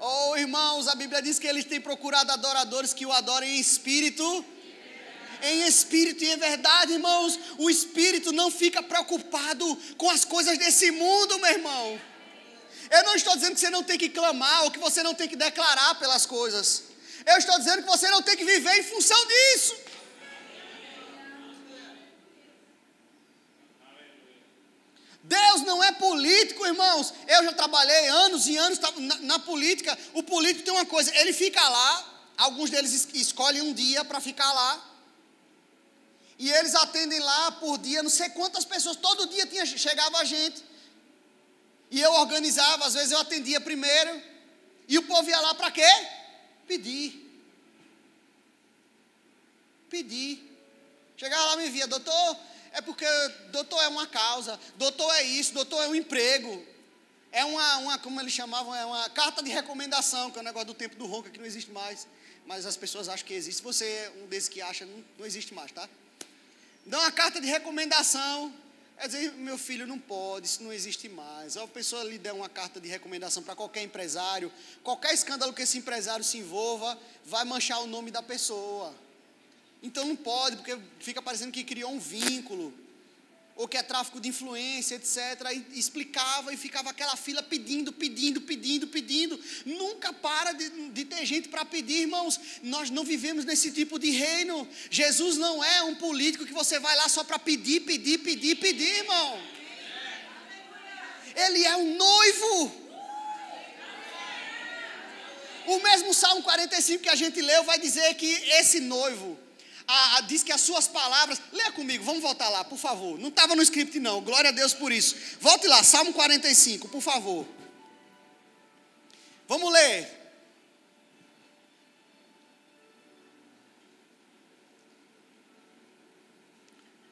Oh, irmãos, a Bíblia diz que Ele tem procurado adoradores que o adorem em espírito e em verdade, irmãos. O espírito não fica preocupado com as coisas desse mundo, meu irmão. Eu não estou dizendo que você não tem que clamar ou que você não tem que declarar pelas coisas. Eu estou dizendo que você não tem que viver em função disso. Deus não é político, irmãos. Eu já trabalhei anos e anos na política. O político tem uma coisa, ele fica lá, alguns deles escolhem um dia para ficar lá. E eles atendem lá por dia, não sei quantas pessoas, todo dia chegava a gente. E eu organizava, às vezes eu atendia primeiro. E o povo ia lá para quê? Pedir. Chegava lá e me via, doutor, é porque, doutor, é uma causa, doutor, é isso, doutor, é um emprego. É uma como eles chamavam, é uma carta de recomendação, que é um negócio do tempo do ronca que não existe mais. Mas as pessoas acham que existe. Se você é um desses que acha, não existe mais, tá? Dá uma carta de recomendação. É dizer, meu filho, não pode, isso não existe mais. A pessoa lhe der uma carta de recomendação para qualquer empresário, qualquer escândalo que esse empresário se envolva, vai manchar o nome da pessoa. Então não pode, porque fica parecendo que criou um vínculo. ou que é tráfico de influência, etc. E explicava e ficava aquela fila pedindo. Nunca para de ter gente para pedir, irmãos. Nós não vivemos nesse tipo de reino. Jesus não é um político que você vai lá só para pedir, irmão. Ele é um noivo. O mesmo Salmo 45 que a gente leu vai dizer que esse noivo, diz que as suas palavras, leia comigo, vamos voltar lá, por favor. Não estava no script não, glória a Deus por isso. Volte lá, Salmo 45, por favor. Vamos ler.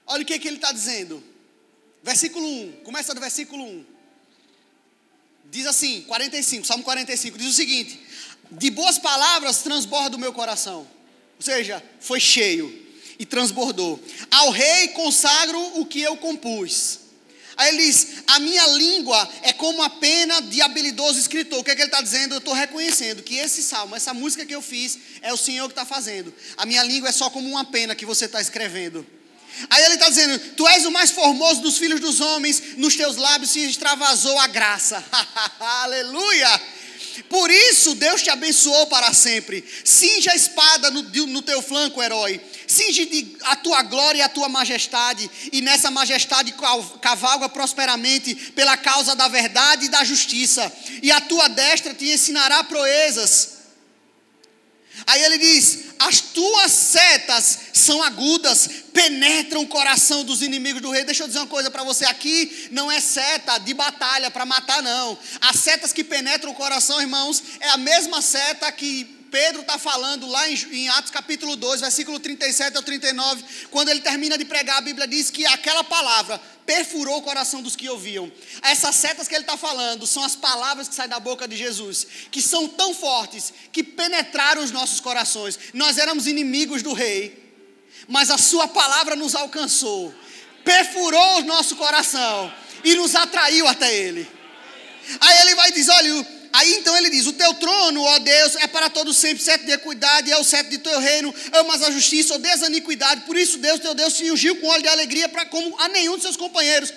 Olha o que ele está dizendo. Versículo 1, começa do versículo 1. Diz assim, 45, Salmo 45, diz o seguinte: de boas palavras transborda o meu coração. Ou seja, foi cheio e transbordou. Ao rei consagro o que eu compus. Aí ele diz, a minha língua é como a pena de habilidoso escritor. O que é que ele está dizendo? Eu estou reconhecendo que esse salmo, essa música que eu fiz, é o Senhor que está fazendo. A minha língua é só como uma pena que você está escrevendo. Aí ele está dizendo, tu és o mais formoso dos filhos dos homens, nos teus lábios se extravasou a graça. Aleluia! Por isso Deus te abençoou para sempre. Cinge a espada no teu flanco, herói. Cinge a tua glória e a tua majestade. E nessa majestade cavalga prosperamente pela causa da verdade e da justiça. E a tua destra te ensinará proezas. Aí ele diz, as tuas setas são agudas, penetram o coração dos inimigos do rei. Deixa eu dizer uma coisa para você, aqui não é seta de batalha para matar não. As setas que penetram o coração, irmãos, é a mesma seta que Pedro está falando lá em Atos capítulo 2, versículo 37 ao 39, quando ele termina de pregar, a Bíblia diz que aquela palavra perfurou o coração dos que ouviam. Essas setas que ele está falando são as palavras que saem da boca de Jesus, que são tão fortes, que penetraram os nossos corações. Nós éramos inimigos do rei, mas a sua palavra nos alcançou, perfurou o nosso coração e nos atraiu até ele. Aí ele vai dizer, olha... Aí então ele diz, o teu trono, ó Deus, é para todo sempre, cetro de equidade, é o cetro de teu reino, amas a justiça, odeias a iniquidade, por isso Deus, teu Deus, te ungiu com óleo de alegria como a nenhum de seus companheiros.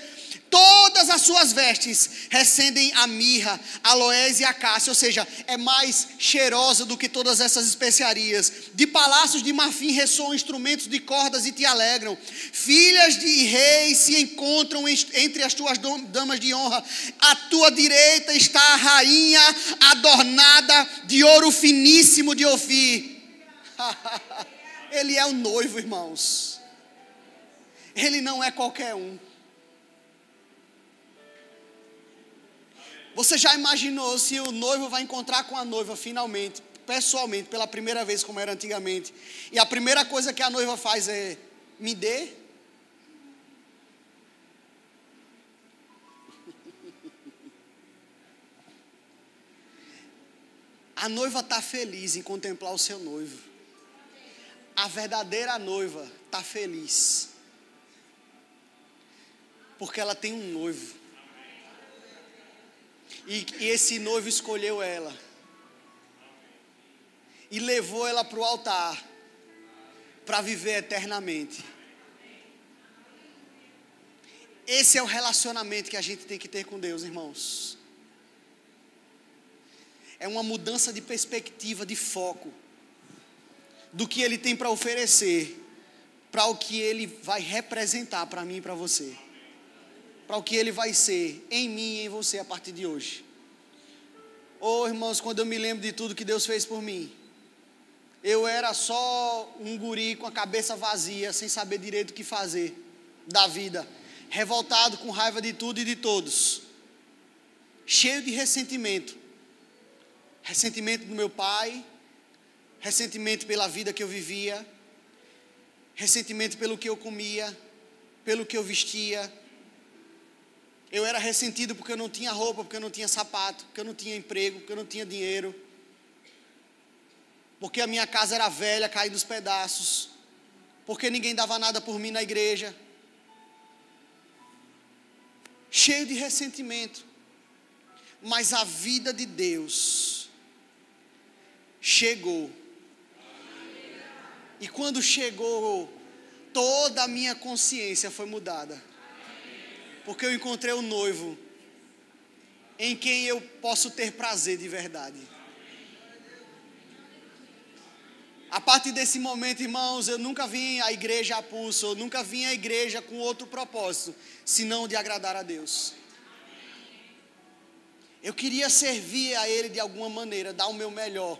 Todas as suas vestes recendem a mirra, aloés e acácia, ou seja, é mais cheirosa do que todas essas especiarias. De palácios de marfim ressoam instrumentos de cordas e te alegram. Filhas de reis se encontram entre as tuas damas de honra. À tua direita está a rainha adornada de ouro finíssimo de Ofir. Ele é o noivo, irmãos. Ele não é qualquer um. Você já imaginou se o noivo vai encontrar com a noiva finalmente, pessoalmente, pela primeira vez, como era antigamente, e a primeira coisa que a noiva faz é, me dê? A noiva está feliz em contemplar o seu noivo. A verdadeira noiva está feliz, porque ela tem um noivo. E esse noivo escolheu ela e levou ela para o altar para viver eternamente. Esse é o relacionamento que a gente tem que ter com Deus, irmãos. É uma mudança de perspectiva, de foco do que Ele tem para oferecer, para o que Ele vai representar para mim e para você. Para o que Ele vai ser em mim e em você a partir de hoje. Oh, irmãos, quando eu me lembro de tudo que Deus fez por mim, eu era só um guri com a cabeça vazia, sem saber direito o que fazer da vida, revoltado, com raiva de tudo e de todos, cheio de ressentimento do meu pai, ressentimento pela vida que eu vivia, ressentimento pelo que eu comia, pelo que eu vestia. Eu era ressentido porque eu não tinha roupa, porque eu não tinha sapato, porque eu não tinha emprego, porque eu não tinha dinheiro. Porque a minha casa era velha, caída nos pedaços. Porque ninguém dava nada por mim na igreja. Cheio de ressentimento. Mas a vida de Deus chegou. E quando chegou, toda a minha consciência foi mudada. Porque eu encontrei o noivo em quem eu posso ter prazer de verdade. A partir desse momento, irmãos, eu nunca vim à igreja a pulso, eu nunca vim à igreja com outro propósito, senão de agradar a Deus. Eu queria servir a Ele de alguma maneira, dar o meu melhor.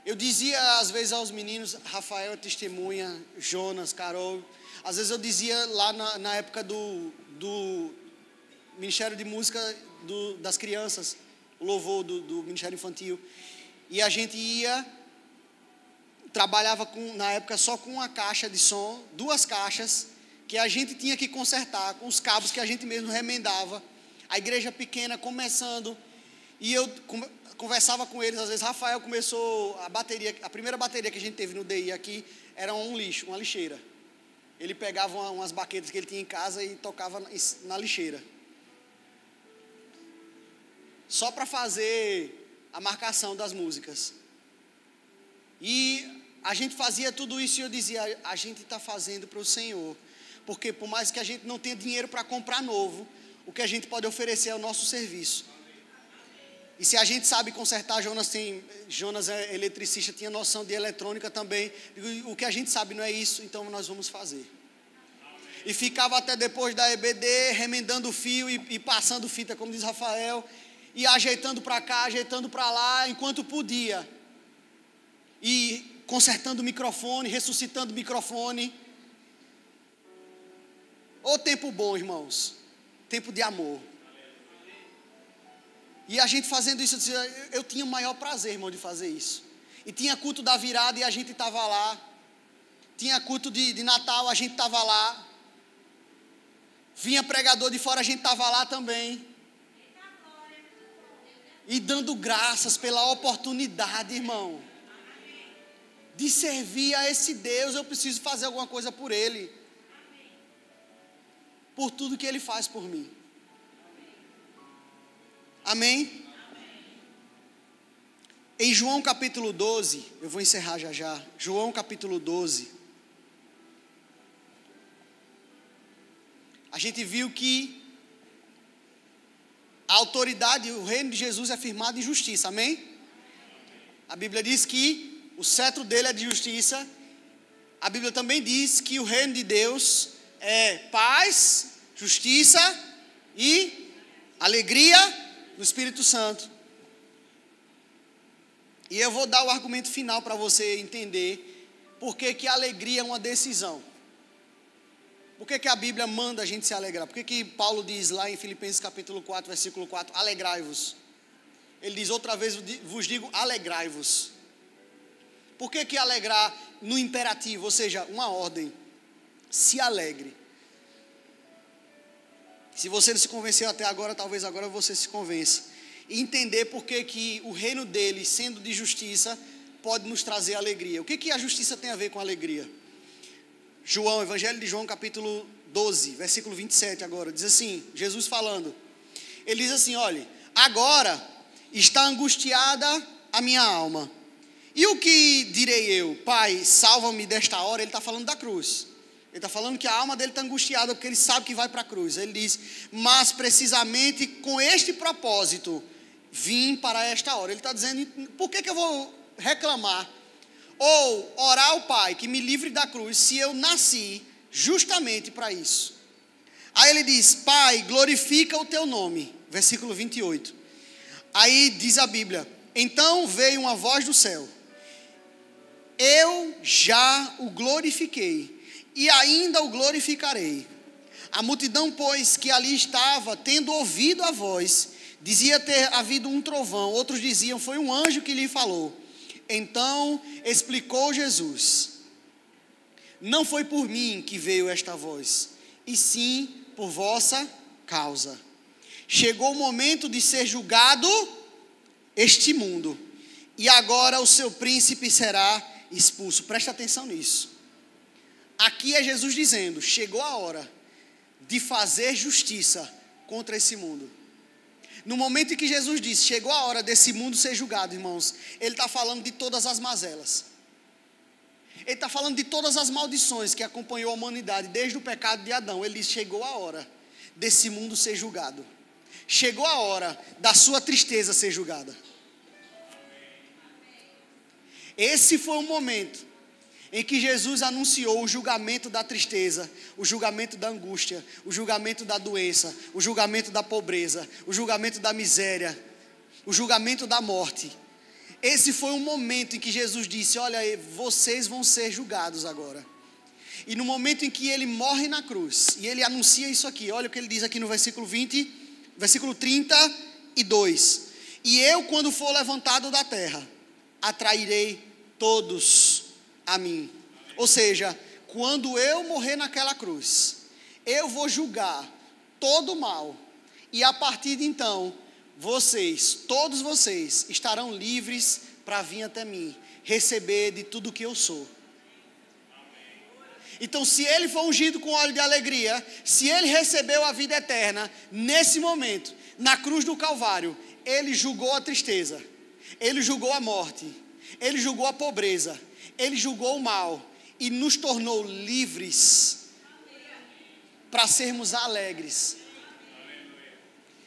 Eu dizia às vezes aos meninos, Rafael é testemunha, Jonas, Carol, às vezes eu dizia lá na época do Ministério de Música das crianças, o louvor do Ministério Infantil, e a gente trabalhava na época só com uma caixa de som, 2 caixas, que a gente tinha que consertar com os cabos que a gente mesmo remendava, a igreja pequena começando, e eu conversava com eles, às vezes Rafael começou a primeira bateria que a gente teve no DI aqui, era um lixo, uma lixeira. Ele pegava umas baquetas que ele tinha em casa e tocava na lixeira. Só para fazer a marcação das músicas. E a gente fazia tudo isso e eu dizia, a gente está fazendo para o Senhor. Porque por mais que a gente não tenha dinheiro para comprar novo, o que a gente pode oferecer é o nosso serviço. E se a gente sabe consertar, Jonas é eletricista, tinha noção de eletrônica também. O que a gente sabe não é isso, então nós vamos fazer. E ficava até depois da EBD, remendando o fio e passando fita, como diz Rafael, e ajeitando para cá, ajeitando para lá, enquanto podia. E consertando o microfone, ressuscitando o microfone. Ô tempo bom, irmãos. Tempo de amor. E a gente fazendo isso, eu tinha o maior prazer, irmão, de fazer isso. E tinha culto da virada e a gente estava lá. Tinha culto de Natal, a gente estava lá. Vinha pregador de fora, a gente estava lá também. E dando graças pela oportunidade, irmão, de servir a esse Deus. Eu preciso fazer alguma coisa por Ele. Por tudo que Ele faz por mim. Amém? Em João capítulo 12, eu vou encerrar já. João capítulo 12. A gente viu que a autoridade, o reino de Jesus é firmado em justiça, amém? A Bíblia diz que o cetro dele é de justiça. A Bíblia também diz que o reino de Deus é paz, justiça e alegria no Espírito Santo. E eu vou dar o argumento final para você entender por que a alegria é uma decisão. Por que a Bíblia manda a gente se alegrar? Por que Paulo diz lá em Filipenses capítulo 4, versículo 4, alegrai-vos? Ele diz outra vez, vos digo, alegrai-vos. Por que alegrar no imperativo, ou seja, uma ordem? Se alegre. Se você não se convenceu até agora, talvez agora você se convença. E entender por que o reino dele, sendo de justiça, pode nos trazer alegria. O que a justiça tem a ver com alegria? João, Evangelho de João, capítulo 12, versículo 27 agora. Diz assim, Jesus falando. Ele diz assim, olha, agora está angustiada a minha alma. E o que direi eu? Pai, salva-me desta hora. Ele está falando da cruz. Ele está falando que a alma dele está angustiada porque ele sabe que vai para a cruz. Ele diz, mas precisamente com este propósito vim para esta hora. Ele está dizendo, por que eu vou reclamar? Ou orar ao Pai que me livre da cruz se eu nasci justamente para isso. Aí ele diz, Pai, glorifica o teu nome. Versículo 28. Aí diz a Bíblia, então veio uma voz do céu. Eu já o glorifiquei e ainda o glorificarei. A multidão, pois, que ali estava, tendo ouvido a voz, dizia ter havido um trovão. Outros diziam, foi um anjo que lhe falou. Então explicou Jesus, não foi por mim que veio esta voz, e sim por vossa causa. Chegou o momento de ser julgado este mundo, e agora o seu príncipe será expulso. Presta atenção nisso. Aqui é Jesus dizendo, chegou a hora de fazer justiça contra esse mundo. No momento em que Jesus disse, chegou a hora desse mundo ser julgado, irmãos, ele está falando de todas as mazelas. Ele está falando de todas as maldições que acompanhou a humanidade desde o pecado de Adão. Ele diz: chegou a hora desse mundo ser julgado. Chegou a hora da sua tristeza ser julgada. Esse foi o momento em que Jesus anunciou o julgamento da tristeza, o julgamento da angústia, o julgamento da doença, o julgamento da pobreza, o julgamento da miséria, o julgamento da morte. Esse foi o momento em que Jesus disse: olha, vocês vão ser julgados agora. E no momento em que ele morre na cruz, e ele anuncia isso aqui, olha o que ele diz aqui no versículo 32. E eu, quando for levantado da terra, atrairei todos a mim. Ou seja, quando eu morrer naquela cruz, eu vou julgar todo o mal. E a partir de então, todos vocês, estarão livres para vir até mim, receber de tudo que eu sou. Então, se ele foi ungido com óleo de alegria, se ele recebeu a vida eterna, nesse momento, na cruz do Calvário, ele julgou a tristeza, ele julgou a morte, ele julgou a pobreza, ele julgou o mal e nos tornou livres para sermos alegres.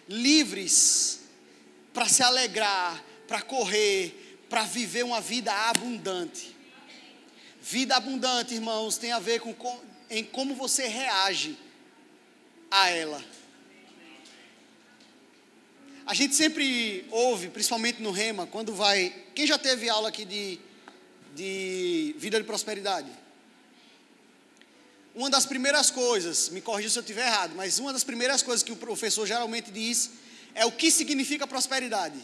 Livres para se alegrar, para correr, para viver uma vida abundante. Vida abundante, irmãos, tem a ver em como você reage a ela. A gente sempre ouve, principalmente no Rema, quando vai... Quem já teve aula aqui de vida de prosperidade? Uma das primeiras coisas, me corrija se eu estiver errado, mas uma das primeiras coisas que o professor geralmente diz é o que significa prosperidade.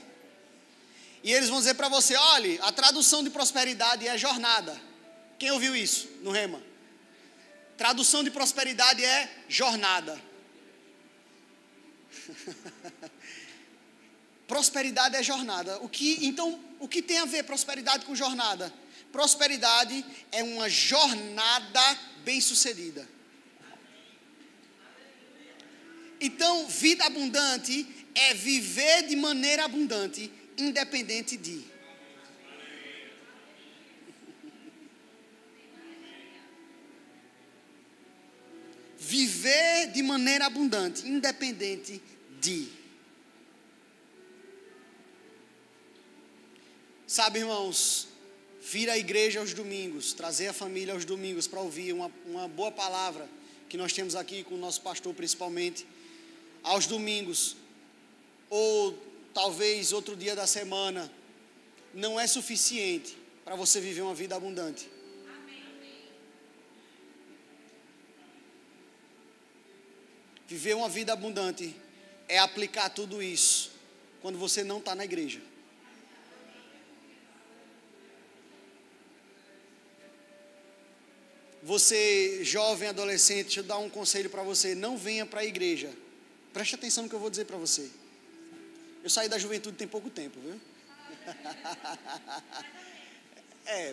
E eles vão dizer para você: olha, a tradução de prosperidade é jornada. Quem ouviu isso no Rema? Tradução de prosperidade é jornada. Prosperidade é jornada. Então, o que tem a ver prosperidade com jornada? Prosperidade é uma jornada bem-sucedida. Então, vida abundante é viver de maneira abundante, independente de. Viver de maneira abundante, independente de. Sabe, irmãos, vir à igreja aos domingos, trazer a família aos domingos para ouvir uma boa palavra que nós temos aqui com o nosso pastor principalmente, aos domingos, ou talvez outro dia da semana, não é suficiente para você viver uma vida abundante. Viver uma vida abundante é aplicar tudo isso quando você não está na igreja. Você, jovem, adolescente, deixa eu dar um conselho para você: não venha para a igreja. Preste atenção no que eu vou dizer para você. Eu saí da juventude tem pouco tempo, viu?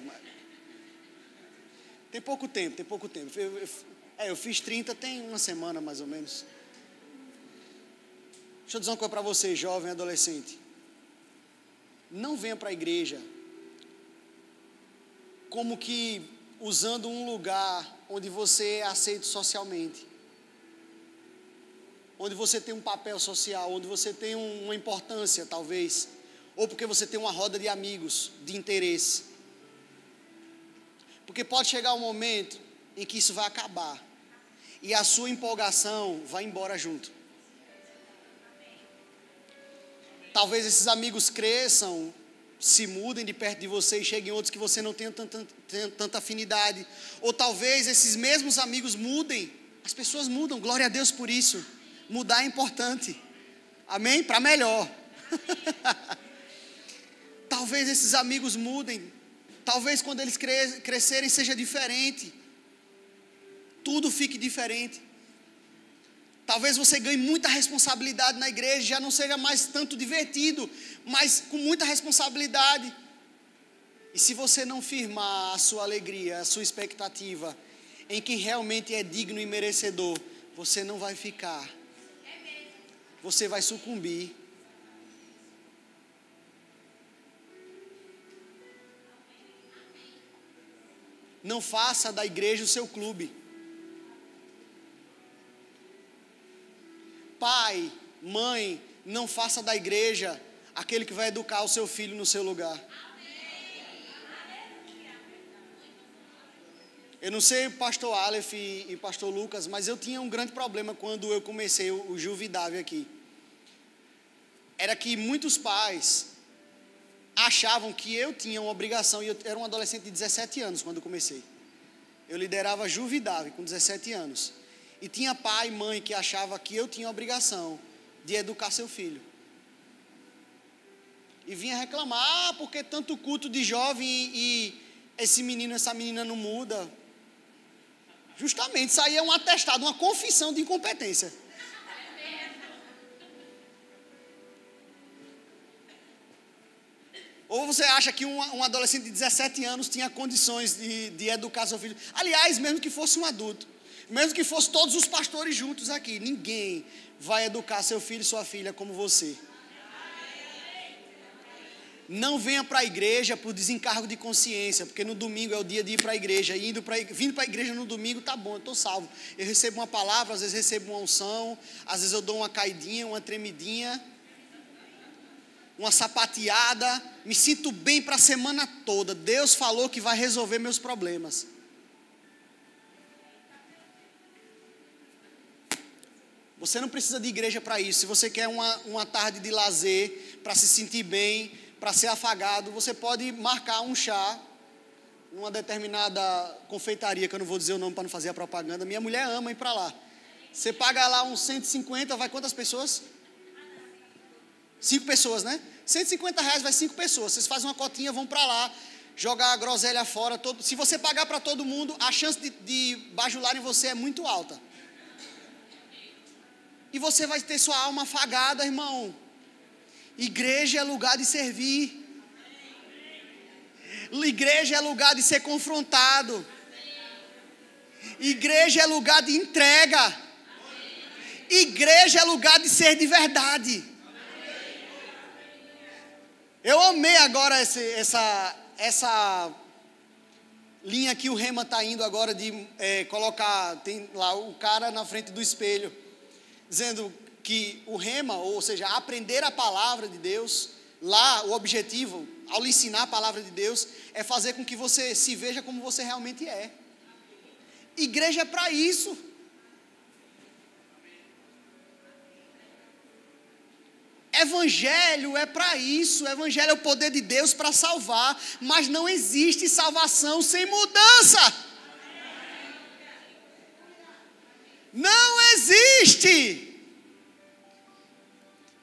Mas tem pouco tempo. Eu fiz 30 tem uma semana mais ou menos. Deixa eu dizer uma coisa para você, jovem, adolescente. Não venha para a igreja como que usando um lugar onde você é aceito socialmente, onde você tem um papel social, onde você tem uma importância talvez, ou porque você tem uma roda de amigos de interesse. Porque pode chegar um momento em que isso vai acabar e a sua empolgação vai embora junto. Talvez esses amigos cresçam, se mudem de perto de você e cheguem outros que você não tenha tanta afinidade. Ou talvez esses mesmos amigos mudem. As pessoas mudam, glória a Deus por isso. Mudar é importante. Amém? Para melhor. Talvez esses amigos mudem. Talvez quando eles crescerem seja diferente. Tudo fique diferente. Talvez você ganhe muita responsabilidade na igreja, já não seja mais tanto divertido, mas com muita responsabilidade. E se você não firmar a sua alegria, a sua expectativa em quem realmente é digno e merecedor, você não vai ficar. Você vai sucumbir. não faça da igreja o seu clube. Pai, mãe, não faça da igreja aquele que vai educar o seu filho no seu lugar. Eu não sei pastor Aleph e pastor Lucas, mas eu tinha um grande problema quando eu comecei o Juvidave aqui. Era que muitos pais achavam que eu tinha uma obrigação, e eu era um adolescente de 17 anos quando comecei. Eu liderava Juvidave com 17 anos. E tinha pai e mãe que achava que eu tinha a obrigação de educar seu filho. E vinha reclamar, porque tanto culto de jovem e esse menino, essa menina não muda. Justamente, isso aí é um atestado, uma confissão de incompetência. Ou você acha que um adolescente de 17 anos tinha condições de educar seu filho? Aliás, mesmo que fosse um adulto, mesmo que fosse todos os pastores juntos aqui, ninguém vai educar seu filho e sua filha como você. Não venha para a igreja por desencargo de consciência, porque no domingo é o dia de ir para a igreja. Vindo para a igreja no domingo, tá bom, eu estou salvo. Eu recebo uma palavra, às vezes recebo uma unção, às vezes eu dou uma caidinha, uma tremidinha, uma sapateada, me sinto bem para a semana toda. Deus falou que vai resolver meus problemas. Você não precisa de igreja para isso. Se você quer uma tarde de lazer, para se sentir bem, para ser afagado, você pode marcar um chá numa determinada confeitaria, que eu não vou dizer o nome para não fazer a propaganda. Minha mulher ama ir para lá. Você paga lá uns 150, vai quantas pessoas? 5 pessoas, né? R$150 vai 5 pessoas. Vocês fazem uma cotinha, vão para lá, jogar a groselha fora. Se você pagar para todo mundo, a chance de bajularem você é muito alta. E você vai ter sua alma afagada, irmão. Igreja é lugar de servir. Igreja é lugar de ser confrontado. Igreja é lugar de entrega. Igreja é lugar de ser de verdade. Eu amei agora essa linha que o Rema está indo agora de colocar, tem lá o cara na frente do espelho, dizendo que o Rema, ou seja, aprender a palavra de Deus, lá o objetivo, ao lhe ensinar a palavra de Deus, é fazer com que você se veja como você realmente é. Igreja é para isso. Evangelho é para isso. Evangelho é o poder de Deus para salvar, mas não existe salvação sem mudança. Não existe.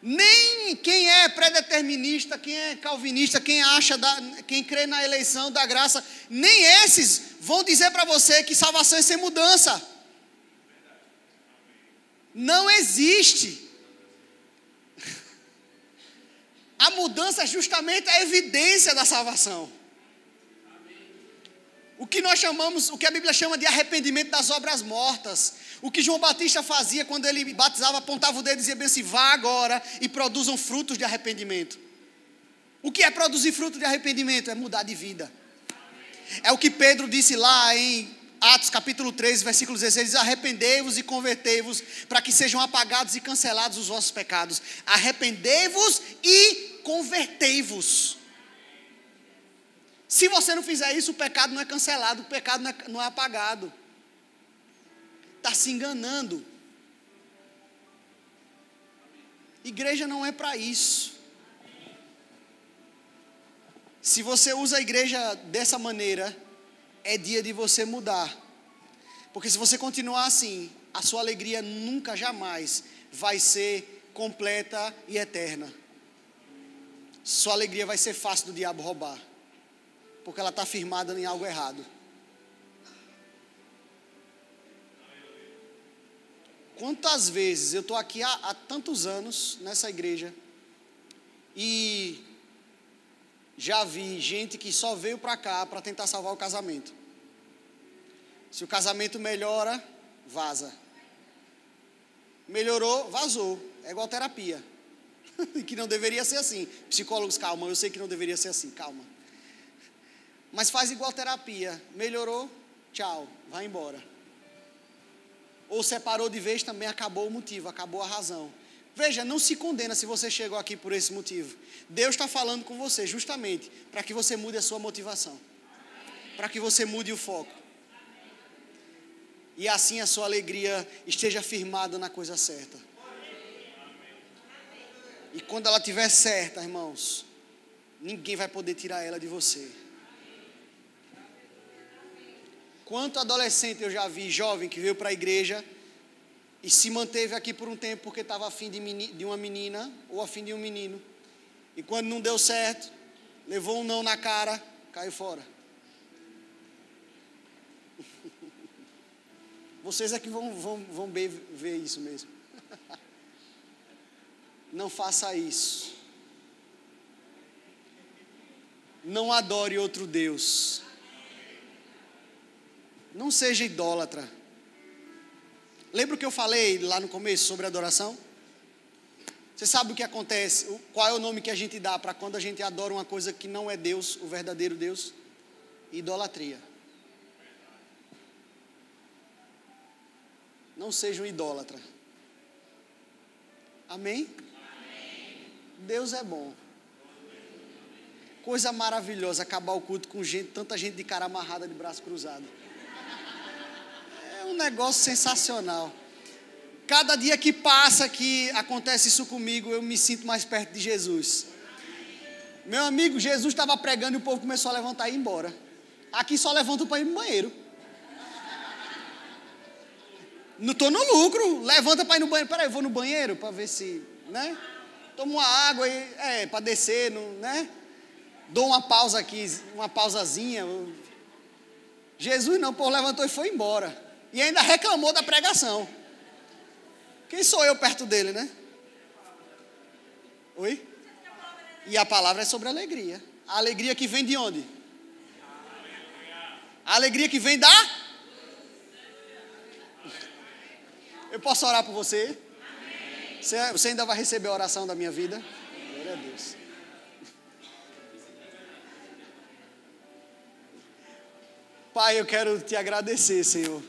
Nem quem é predeterminista, quem é calvinista, quem crê na eleição da graça, nem esses vão dizer para você que salvação é sem mudança. Não existe. A mudança é justamente a evidência da salvação. O que nós chamamos, o que a Bíblia chama de arrependimento das obras mortas. O que João Batista fazia quando ele batizava, apontava o dedo e dizia bem assim: vá agora e produzam frutos de arrependimento. O que é produzir fruto de arrependimento? É mudar de vida. É o que Pedro disse lá em Atos capítulo 13, versículo 16, diz: arrependei-vos e convertei-vos, para que sejam apagados e cancelados os vossos pecados. Arrependei-vos e convertei-vos. Se você não fizer isso, o pecado não é cancelado, o pecado não é apagado. Está se enganando. Igreja não é para isso. Se você usa a igreja dessa maneira, é dia de você mudar. Porque se você continuar assim, a sua alegria nunca, jamais vai ser completa e eterna. Sua alegria vai ser fácil do diabo roubar. Porque ela está firmada em algo errado. Quantas vezes eu estou aqui há tantos anos nessa igreja e já vi gente que só veio para cá para tentar salvar o casamento. Se o casamento melhora, vaza. Melhorou, vazou. É igual terapia. Que não deveria ser assim. Psicólogos, calma, eu sei que não deveria ser assim, calma. Mas faz igual terapia. Melhorou? Tchau, vai embora. Ou separou de vez, também acabou o motivo, acabou a razão. Veja, não se condena se você chegou aqui por esse motivo. Deus está falando com você justamente para que você mude a sua motivação. Para que você mude o foco. E assim a sua alegria esteja firmada na coisa certa. E quando ela estiver certa, irmãos, ninguém vai poder tirar ela de você. Quanto adolescente eu já vi, jovem, que veio para a igreja e se manteve aqui por um tempo porque estava afim de uma menina ou afim de um menino. E quando não deu certo, levou um não na cara, caiu fora. Vocês aqui vão ver isso mesmo. Não faça isso. Não adore outro Deus. Não seja idólatra. Lembra o que eu falei lá no começo sobre adoração? Você sabe o que acontece? Qual é o nome que a gente dá para quando a gente adora uma coisa que não é Deus, o verdadeiro Deus? Idolatria. Não seja um idólatra. Amém? Deus é bom. Coisa maravilhosa acabar o culto com tanta gente de cara amarrada, de braço cruzado. É um negócio sensacional. Cada dia que passa que acontece isso comigo, eu me sinto mais perto de Jesus. Meu amigo, Jesus estava pregando e o povo começou a levantar e ir embora. Aqui só levanta para ir no banheiro. Não estou no lucro, levanta para ir no banheiro. Peraí, eu vou no banheiro para ver se, né? Tomo uma água e, para descer, né? Dou uma pausa aqui, uma pausazinha. Jesus não, o povo levantou e foi embora. E ainda reclamou da pregação. Quem sou eu perto dele, né? Oi? E a palavra é sobre alegria. A alegria que vem de onde? A alegria que vem da... Eu posso orar por você? Você ainda vai receber a oração da minha vida? Glória a Deus. Pai, eu quero te agradecer, Senhor.